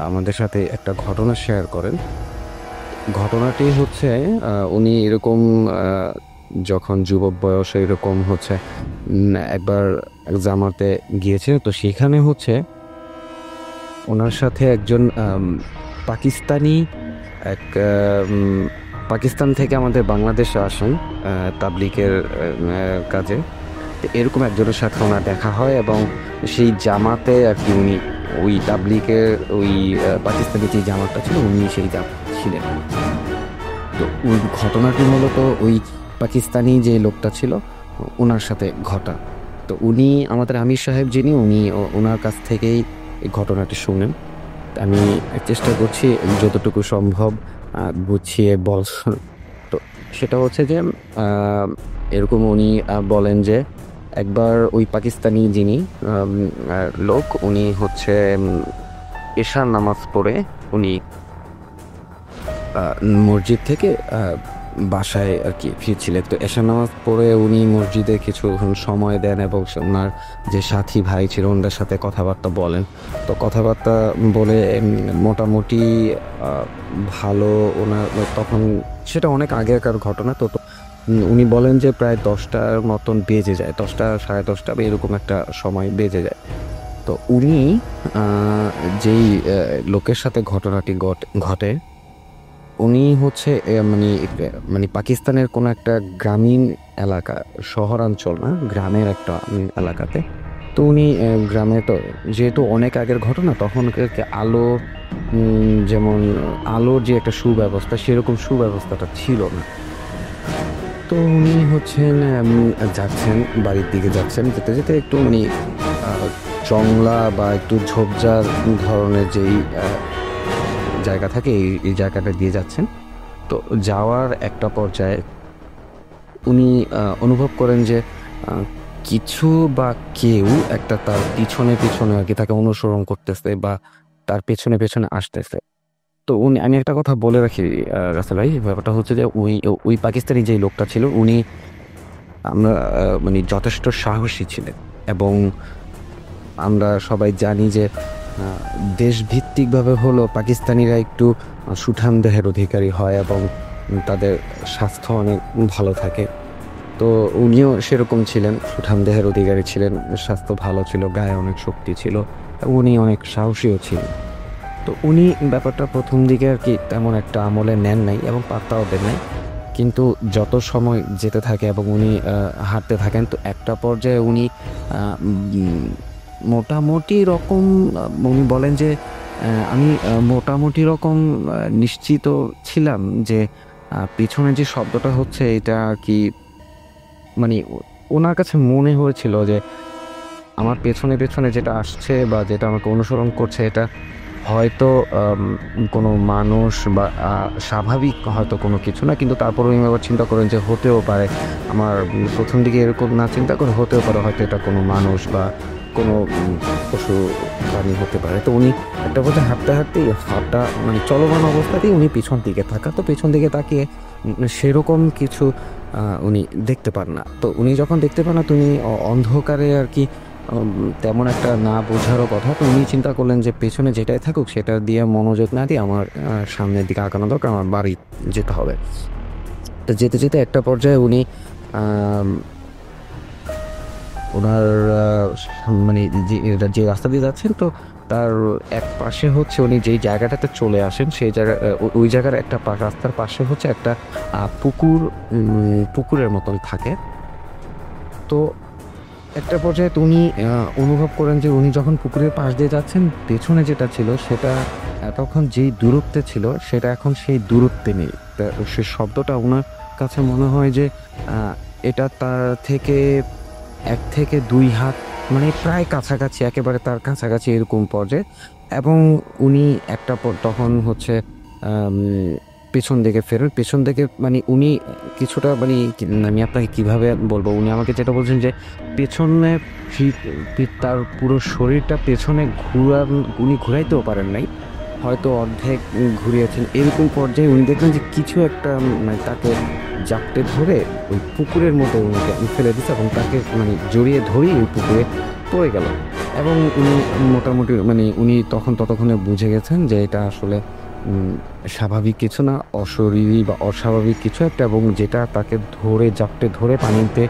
আমাদের সাথে একটা ঘটনা শেয়ার করেন। ঘটনাটি হচ্ছে উনি এরকম যখন যুবক বয়সে এরকম হচ্ছে একবার জামাতে গিয়েছে, তো সেখানে হচ্ছে ওনার সাথে একজন পাকিস্তানি এক পাকিস্তান থেকে আমাদের বাংলাদেশে আসেন তাবলিগের কাজে। এরকম একজনের সাথে ওনার দেখা হয় এবং সেই জামাতে আর কি উনি ওই তাবলিগের ওই পাকিস্তানি যে জামাতটা ছিল উনি সেই জামাত ছিলেন। তো ওই ঘটনাটি মূলত ওই পাকিস্তানি যে লোকটা ছিল ওনার সাথে ঘটা। তো উনি আমাদের আমির সাহেব যিনি, উনি ওনার কাছ থেকেই এই ঘটনাটি শুনেন। আমি চেষ্টা করছি যতটুকু সম্ভব গুছিয়ে বল। তো সেটা হচ্ছে যে এরকম উনি বলেন যে একবার ওই পাকিস্তানি যিনি লোক, উনি হচ্ছে এশার নামাজ পড়ে উনি মসজিদ থেকে বাসায় আর কি ফিরছিলেন। তো এশার নামাজ পড়ে উনি মসজিদে কিছু সময় দেন এবং ওনার যে সাথী ভাই ছিল ওনার সাথে কথাবার্তা বলেন। তো কথাবার্তা বলে মোটামুটি ভালো, ওনার তখন সেটা অনেক আগেকার ঘটনা। তো উনি বলেন যে প্রায় 10টার মতন বেজে যায়, 10টা সাড়ে 10টা বা এরকম একটা সময় বেজে যায়। তো উনি যেই লোকের সাথে ঘটনাটি ঘটে উনি হচ্ছে মানে পাকিস্তানের কোনো একটা গ্রামীণ এলাকা, শহরাঞ্চল না, গ্রামের একটা এলাকাতে। তো উনি গ্রামে, তো যেহেতু অনেক আগের ঘটনা, তখন আলো যেমন আলোর যে একটা সুব্যবস্থা, সেরকম সুব্যবস্থাটা ছিল না। তো উনি হচ্ছেন যাচ্ছেন, বাড়ির দিকে যাচ্ছেন, যেতে যেতে একটু উনি জংলা বা একটু ঝোপঝাড় ধরনের যেই জায়গা থাকে এই জায়গাটা দিয়ে যাচ্ছেন। তো যাওয়ার একটা পর্যায়ে উনি অনুভব করেন যে কিছু বা কেউ একটা তার পিছনে পিছনে আর কি তাকে অনুসরণ করতেছে বা তার পেছনে পেছনে আসতেছে। তো আমি একটা কথা বলে রাখি রাসেল ভাই, ব্যাপারটা হচ্ছে যে ওই পাকিস্তানি যেই লোকটা ছিল উনি আমরা মানে যথেষ্ট সাহসী ছিলেন এবং আমরা সবাই জানি যে দেশভিত্তিকভাবে হলো পাকিস্তানিরা একটু সুঠাম দেহের অধিকারী হয় এবং তাদের স্বাস্থ্য অনেক ভালো থাকে। তো উনিও সেরকম ছিলেন, সুঠাম দেহের অধিকারী ছিলেন, স্বাস্থ্য ভালো ছিল, গায়ে অনেক শক্তি ছিল, উনি অনেক সাহসীও ছিলেন। তো উনি ব্যাপারটা প্রথম দিকে আর কি তেমন একটা আমলে নেন নাই এবং পাত্তাও দেন নাই। কিন্তু যত সময় যেতে থাকে এবং উনি হাঁটতে থাকেন, তো একটা পর্যায়ে উনি মোটামুটি রকম, উনি বলেন যে আমি মোটামুটি রকম নিশ্চিত ছিলাম যে পিছনে যে শব্দটা হচ্ছে এটা আর কি, মানে ওনার কাছে মনে হয়েছিল যে আমার পেছনে পেছনে যেটা আসছে বা যেটা আমাকে অনুসরণ করছে এটা হয়তো কোনো মানুষ বা স্বাভাবিক হয়তো কোনো কিছু না। কিন্তু তারপর উনি আবার চিন্তা করেন যে হতেও পারে, আমার প্রথম দিকে এরকম না চিন্তা করে হতেও পারে হয়তো এটা কোনো মানুষ বা কোনো পশু প্রাণী হতে পারে। তো উনি একটা বলতে হাঁটতে হাঁটতেই মানে চলমান অবস্থাতেই উনি পিছন দিকে থাকা, তো পেছন দিকে তাকিয়ে সেরকম কিছু উনি দেখতে পান না। তো উনি যখন দেখতে পান না, তো উনি অন্ধকারে আর কি তেমন একটা না বোঝারও কথা। তো উনি চিন্তা করলেন যে পেছনে যেটাই থাকুক সেটা দিয়ে মনোযোগ না দিয়ে আমার সামনের দিকে আগানো দরকার, আমার বাড়ি যেতে হবে। তো যেতে যেতে একটা পর্যায়ে উনি ওনার মানে যে রাস্তা দিয়ে যাচ্ছেন, তো তার এক পাশে হচ্ছে উনি যেই জায়গাটাতে চলে আসেন সেই জায়গা, ওই জায়গার একটা রাস্তার পাশে হচ্ছে একটা পুকুরের মতন থাকে। তো একটা পর্যায়ে উনি অনুভব করেন যে উনি যখন পুকুরের পাশ দিয়ে যাচ্ছেন, পেছনে যেটা ছিল সেটা এতক্ষণ যেই দূরত্বে ছিল সেটা এখন সেই দূরত্বে নেই। সে শব্দটা ওনার কাছে মনে হয় যে এটা তার থেকে 1 থেকে 2 হাত মানে প্রায় কাছাকাছি, একেবারে তার কাছাকাছি এরকম পর্যায়ে। এবং উনি তখন হচ্ছে পেছন দিকে ফেরেন, পেছন দিকে মানে উনি কিছুটা মানে আমি আপনাকে কীভাবে বলবো, উনি আমাকে যেটা বলছেন যে পেছনে তার পুরো শরীরটা পেছনে উনি ঘুরাইতেও পারেন নাই, হয়তো অর্ধেক ঘুরিয়েছেন। এরকম পর্যায়ে উনি দেখলেন যে কিছু একটা মানে তাকে জাপটে ধরে ওই পুকুরের মতো উনাকে ফেলে দিচ্ছে এবং তাকে মানে জড়িয়ে ধরেই ওই পুকুরে পড়ে গেল। এবং উনি মোটামুটি মানে উনি ততক্ষণে বুঝে গেছেন যে এটা আসলে স্বাভাবিক কিছু না, অশরীরী বা অস্বাভাবিক কিছু একটা, এবং যেটা তাকে জাপটে ধরে পানিতে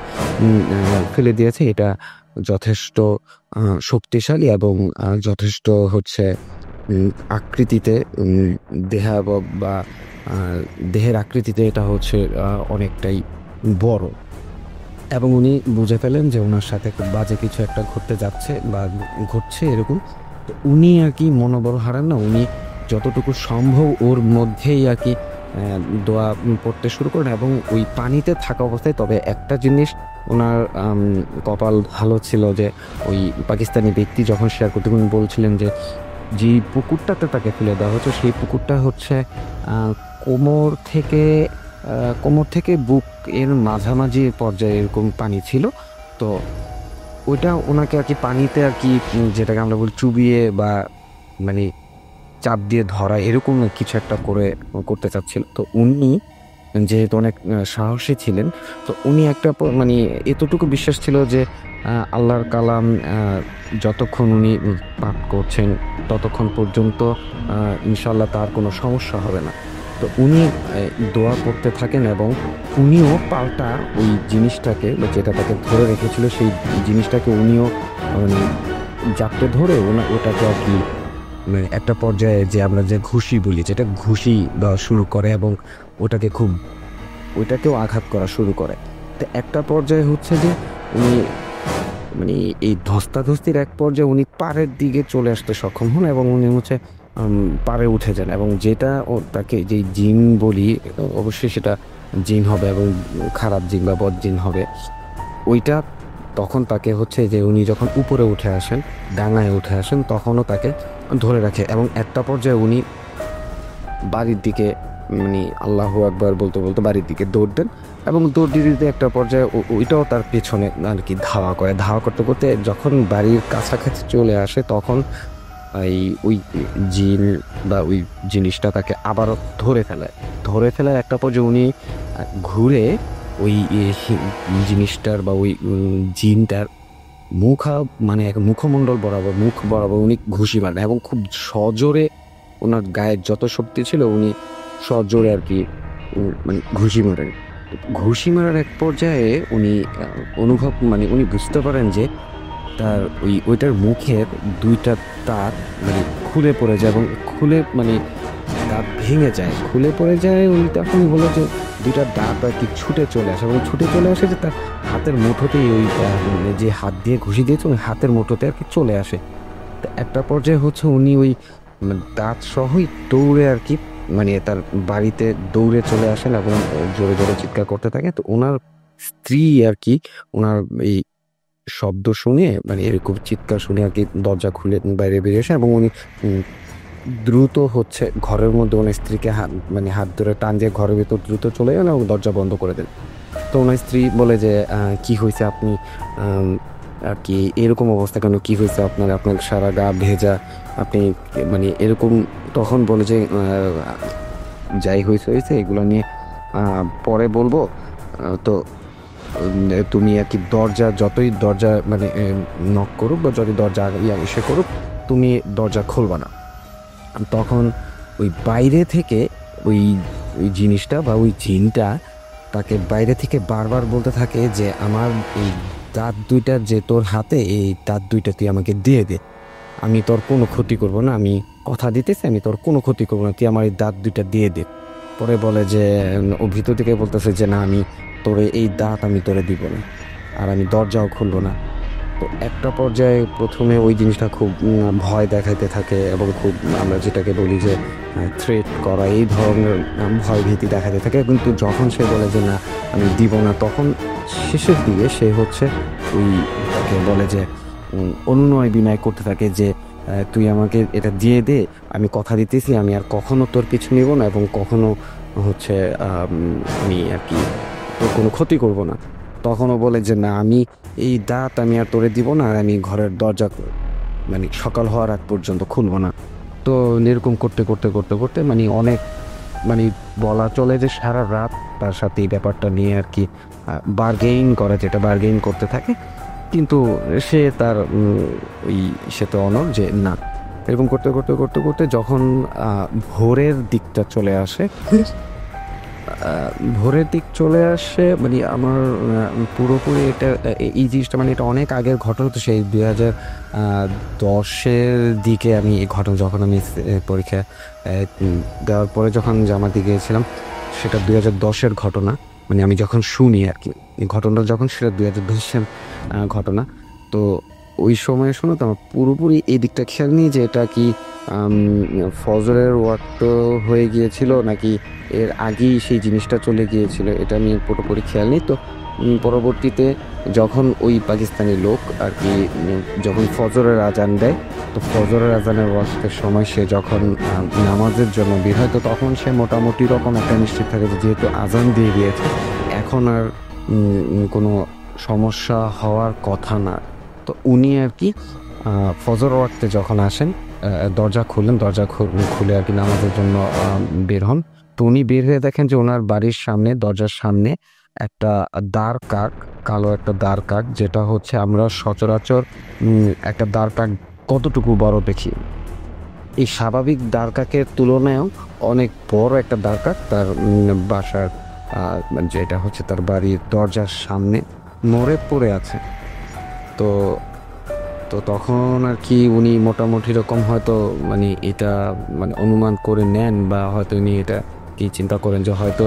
ফেলে দিয়েছে এটা যথেষ্ট শক্তিশালী এবং যথেষ্ট হচ্ছে আকৃতিতে বা দেহের আকৃতিতে এটা হচ্ছে অনেকটাই বড়। এবং উনি বুঝে ফেলেন যে ওনার সাথে খুব বাজে কিছু একটা ঘটতে যাচ্ছে বা ঘটছে এরকম। তো উনি আর কি মনোবল হারান না, উনি যতটুকু সম্ভব ওর মধ্যেই আর কি দোয়া পড়তে শুরু করেন এবং ওই পানিতে থাকা অবস্থায়। তবে একটা জিনিস ওনার কপাল ভালো ছিল যে ওই পাকিস্তানি ব্যক্তি যখন শেয়ার করতে বলছিলেন যে যে পুকুরটাতে তাকে ফেলে দেওয়া হচ্ছে সেই পুকুরটা হচ্ছে কোমর থেকে বুক এর মাঝামাঝি পর্যায়ে এরকম পানি ছিল। তো ওইটা ওনাকে আর কি পানিতে আর কি যেটাকে আমরা বলি চুবিয়ে বা মানে চাপ দিয়ে ধরা এরকম কিছু একটা করতে চাচ্ছিল। তো উনি যেহেতু অনেক সাহসী ছিলেন, তো উনি একটা মানে এতটুকু বিশ্বাস ছিল যে আল্লাহর কালাম যতক্ষণ উনি পাঠ করছেন ততক্ষণ পর্যন্ত ইনশাল্লাহ তার কোনো সমস্যা হবে না। তো উনি দোয়া করতে থাকেন এবং উনিও পাল্টা ওই জিনিসটাকে যেটা তাকে ধরে রেখেছিল সেই জিনিসটাকে উনিও মানে জাপটে ধরে ওটাকে আর কি মানে একটা পর্যায়ে যে আমরা যে ঘুষি বলি, যেটা ঘুষি দেওয়া শুরু করে এবং ওইটাকেও আঘাত করা শুরু করে। তো একটা পর্যায়ে হচ্ছে যে উনি মানে এই ধস্তাধস্তির এক পর্যায়ে উনি পাড়ের দিকে চলে আসতে সক্ষম হন এবং উনি হচ্ছে পাড়ে উঠে যান। এবং যেটা তাকে যে জিন বলি, অবশ্যই সেটা জিন হবে এবং খারাপ জিন বা বদ জিন হবে, ওইটা তখন তাকে হচ্ছে যে উনি যখন উপরে উঠে আসেন, ডাঙায় উঠে আসেন, তখনও তাকে ধরে রাখে। এবং একটা পর্যায়ে উনি বাড়ির দিকে মানে আল্লাহু আকবার বলতে বলতে বাড়ির দিকে দৌড় দেন এবং দৌড় দিতে একটা পর্যায়ে ওইটাও তার পেছনে আর কি ধাওয়া করতে করতে যখন বাড়ির কাছাকাছি চলে আসে তখন ওই জিন বা ওই জিনিসটা তাকে আবারও ধরে ফেলার একটা পর্যায়ে উনি ঘুরে ওই জিনিসটার বা ওই জিনটার মানে মুখমণ্ডল মুখ বরাবর উনি ঘুষি মারেন এবং খুব সজোরে ওনার গায়ের যত শক্তি ছিল উনি সজোরে আর কি মানে ঘুষি মারার এক পর্যায়ে উনি উনি বুঝতে পারেন যে তার ওইটার মুখের 2টা দাঁত মানে খুলে পড়ে যায় এবং দাঁত ভেঙে যায়, খুলে পড়ে যায়। উনি তখন বলে যে 2টা দাঁত আর কি ছুটে চলে আসে যে তার হাতের মুঠোতেই ওই যে হাত দিয়ে ঘুষি দিয়েছে ওই হাতের মুঠোতে আর কি চলে আসে। তো একটা পর্যায়ে হচ্ছে উনি ওই দাঁত সহই দৌড়ে আর কি মানে তার বাড়িতে দৌড়ে চলে আসেন এবং জোরে জোরে চিৎকার করতে থাকে। তো ওনার স্ত্রী আর কি ওনার এই শব্দ শুনে মানে এরকম চিৎকার শুনে আর কি দরজা খুলে বাইরে বেরিয়ে আসে এবং উনি দ্রুত হচ্ছে ঘরের মধ্যে ওনার স্ত্রীকে হাত ধরে টান দিয়ে ঘরের ভেতর দ্রুত চলে গেলেন এবং দরজা বন্ধ করে দেন। তো ওনার স্ত্রী বলে যে কি হয়েছে, আপনি আর কি এরকম অবস্থা কেন, কি হয়েছে আপনার সারা গা ভেজা, আপনি মানে এরকম। তখন বলে যে যাই হয়েছে এগুলো নিয়ে পরে বলবো। তো তুমি আর কি যতই দরজা মানে নক করুক বা যদি দরজা এসে করুক তুমি দরজা খুলবা না। তখন ওই বাইরে থেকে ওই জিনিসটা বা ওই জিনটা তাকে বাইরে থেকে বারবার বলতে থাকে যে আমার এই দাঁত 2টা যে তোর হাতে, এই দাঁত 2টা তুই আমাকে দিয়ে দে, আমি তোর কোনো ক্ষতি করব না, আমি কথা দিতেছি আমি তোর কোনো ক্ষতি করবো না, তুই আমার এই দাঁত 2টা দিয়ে দে। পরে বলে যে ও ভিতর থেকে বলতেছে যে না, আমি তোরে এই দাঁত আমি তোরে দিব না আর আমি দরজাও খুলবো না। তো একটা পর্যায়ে প্রথমে ওই জিনিসটা খুব ভয় দেখাইতে থাকে এবং খুব আমরা যেটাকে বলি যে থ্রেট করা, এই ধরনের ভয় ভীতি দেখাতে থাকে। কিন্তু যখন সে বলে যে না আমি দিব না, তখন শেষের দিকে সে হচ্ছে ওই তাকে বলে যে অনুনয় বিনয় করতে থাকে যে তুই আমাকে এটা দিয়ে দে, আমি কথা দিতেছি আমি আর কখনো তোর পিছু নিব না এবং কখনো হচ্ছে আমি আর কি তোর কোনো ক্ষতি করব না। তখনও বলে যে না আমি এই দাঁত আমি আর তোরে দিব না, আর আমি ঘরের দরজা মানে সকাল হওয়ার আগ পর্যন্ত খুলব না। তো এরকম করতে করতে করতে করতে মানে অনেক মানে বলা চলে যে সারা রাত তার সাথে এই ব্যাপারটা নিয়ে আর কি বার্গেইন করে, যেটা বার্গেইন করতে থাকে। কিন্তু সে তার সে তো অনর যে না। এরকম করতে করতে করতে করতে যখন ভোরের দিকটা চলে আসে, ভোরের দিক চলে আসে মানে আমার পুরোপুরি এটা এই জিনিসটা মানে এটা অনেক আগের ঘটনা। তো সেই 2010-এর দিকে আমি এই ঘটনা যখন আমি পরীক্ষা দেওয়ার পরে যখন জামাতে গিয়েছিলাম, সেটা 2010-এর ঘটনা। মানে আমি যখন শুনি আর কি এই ঘটনাটা, যখন সেটা 2010-এর ঘটনা। তো ওই সময় শুনো তো আমার পুরোপুরি এই দিকটা খেয়াল নেই যে এটা কি ফজরের ওয়াক্ত হয়ে গিয়েছিল নাকি এর আগেই সেই জিনিসটা চলে গিয়েছিল, এটা আমি পুরোপুরি খেয়াল নেই। তো পরবর্তীতে যখন ওই পাকিস্তানি লোক আর কি যখন ফজরের আজান দেয়, তো ফজরের আজানের ওয়াক্তের সময় সে যখন নামাজের জন্য বের হয়, তো তখন সে মোটামুটি রকম একটা নিশ্চিত থাকে যে যেহেতু আজান দিয়ে দিয়েছে এখন আর কোনো সমস্যা হওয়ার কথা না। তো উনি আর কি ফজর ওয়াক্তে যখন আসেন দরজা খুললেন, দরজা খুলে আর কি নামাজের জন্য বের হন। তো উনি বের হয়ে দেখেন যে ওনার বাড়ির সামনে দরজার সামনে একটা দাঁড় কাক, কালো একটা দাঁড় কাক, যেটা হচ্ছে আমরা সচরাচর একটা দাঁড় কাক কতটুকু বড় দেখি, এই স্বাভাবিক দাঁড় কাকের তুলনায়ও অনেক বড় একটা দাঁড় কাক তার বাসার যেটা হচ্ছে তার বাড়ির দরজার সামনে নড়ে পড়ে আছে। তো তো তখন আর কি উনি মোটামুটি রকম হয়তো মানে এটা মানে অনুমান করে নেন, বা হয়তো উনি এটা কি চিন্তা করেন যে হয়তো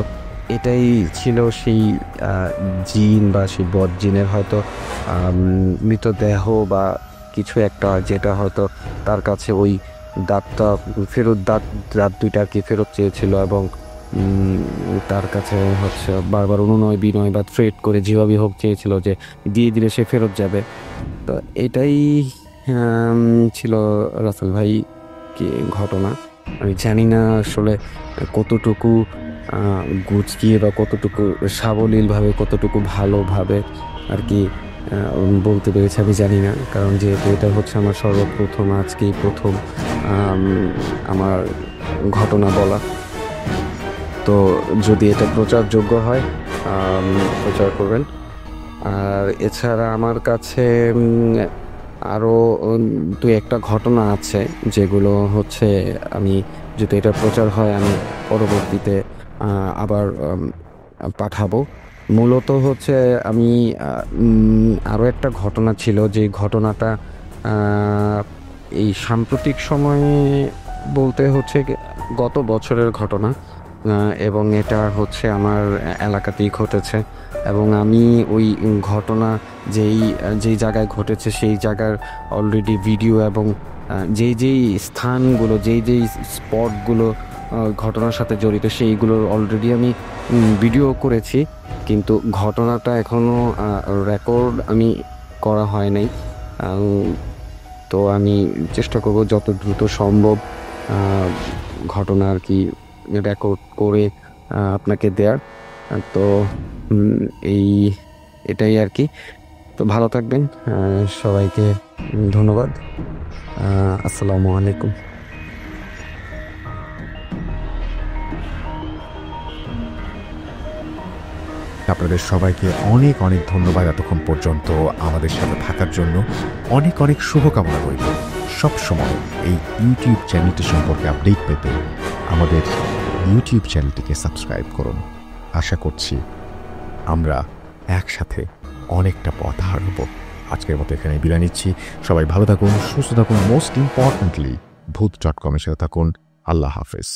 এটাই ছিল সেই জিন বা সেই বদ জিনের হয়তো মৃতদেহ বা কিছু একটা, যেটা হয়তো তার কাছে ওই দাঁতটা ফেরত দাঁত দুইটা আর কি ফেরত চেয়েছিল এবং তার কাছে হচ্ছে বারবার অনুনয় বিনয় বা থ্রেট করে যেভাবে হোক চেয়েছিল যে দিয়ে দিলে সে ফেরত যাবে। তো এটাই ছিল রাসেল ভাই কি ঘটনা। আমি জানি না আসলে কতটুকু গুছিয়ে বা কতটুকু সাবলীলভাবে কতটুকু ভালোভাবে আর কি বলতে পেরেছি আমি জানি না, কারণ যেহেতু এটা হচ্ছে আমার সর্বপ্রথম আজকেই প্রথম আমার ঘটনা বলা। তো যদি এটা প্রচারযোগ্য হয় প্রচার করবেন। আর এছাড়া আমার কাছে আরও দু একটা ঘটনা আছে যেগুলো হচ্ছে আমি যদি এটা প্রচার হয় আমি পরবর্তীতে আবার পাঠাবো। মূলত হচ্ছে আমি আরও একটা ঘটনা ছিল, যে ঘটনাটা এই সাম্প্রতিক সময়ে বলতে হচ্ছে গত বছরের ঘটনা, এবং এটা হচ্ছে আমার এলাকাতেই ঘটেছে। এবং আমি ওই ঘটনা যেই জায়গায় ঘটেছে সেই জায়গার অলরেডি ভিডিও এবং যেই স্থানগুলো যেই স্পটগুলো ঘটনার সাথে জড়িত সেইগুলোর অলরেডি আমি ভিডিও করেছি, কিন্তু ঘটনাটা এখনও রেকর্ড আমি করা হয় নাই। তো আমি চেষ্টা করব যত দ্রুত সম্ভব ঘটনা আর কি রেকর্ড করে আপনাকে দেওয়ার। তো এটাই আর কি। তো ভালো থাকবেন, সবাইকে ধন্যবাদ। আসসালামু আলাইকুম। আপনাদের সবাইকে অনেক অনেক ধন্যবাদ এতক্ষণ পর্যন্ত আমাদের সাথে থাকার জন্য। অনেক অনেক শুভকামনা রইল। সবসময় এই ইউটিউব চ্যানেলটি সম্পর্কে আপডেট পেতে আমাদের ইউটিউব চ্যানেলটিকে সাবস্ক্রাইব করুন। আশা করছি আমরা একসাথে অনেকটা পথ হাঁটব। আজকের মতো এখানে বিদায় নিচ্ছি। সবাই ভালো থাকুন, সুস্থ থাকুন, মোস্ট ইম্পর্টেন্টলি ভূত.com-এর সাথে থাকুন। আল্লাহ হাফেজ।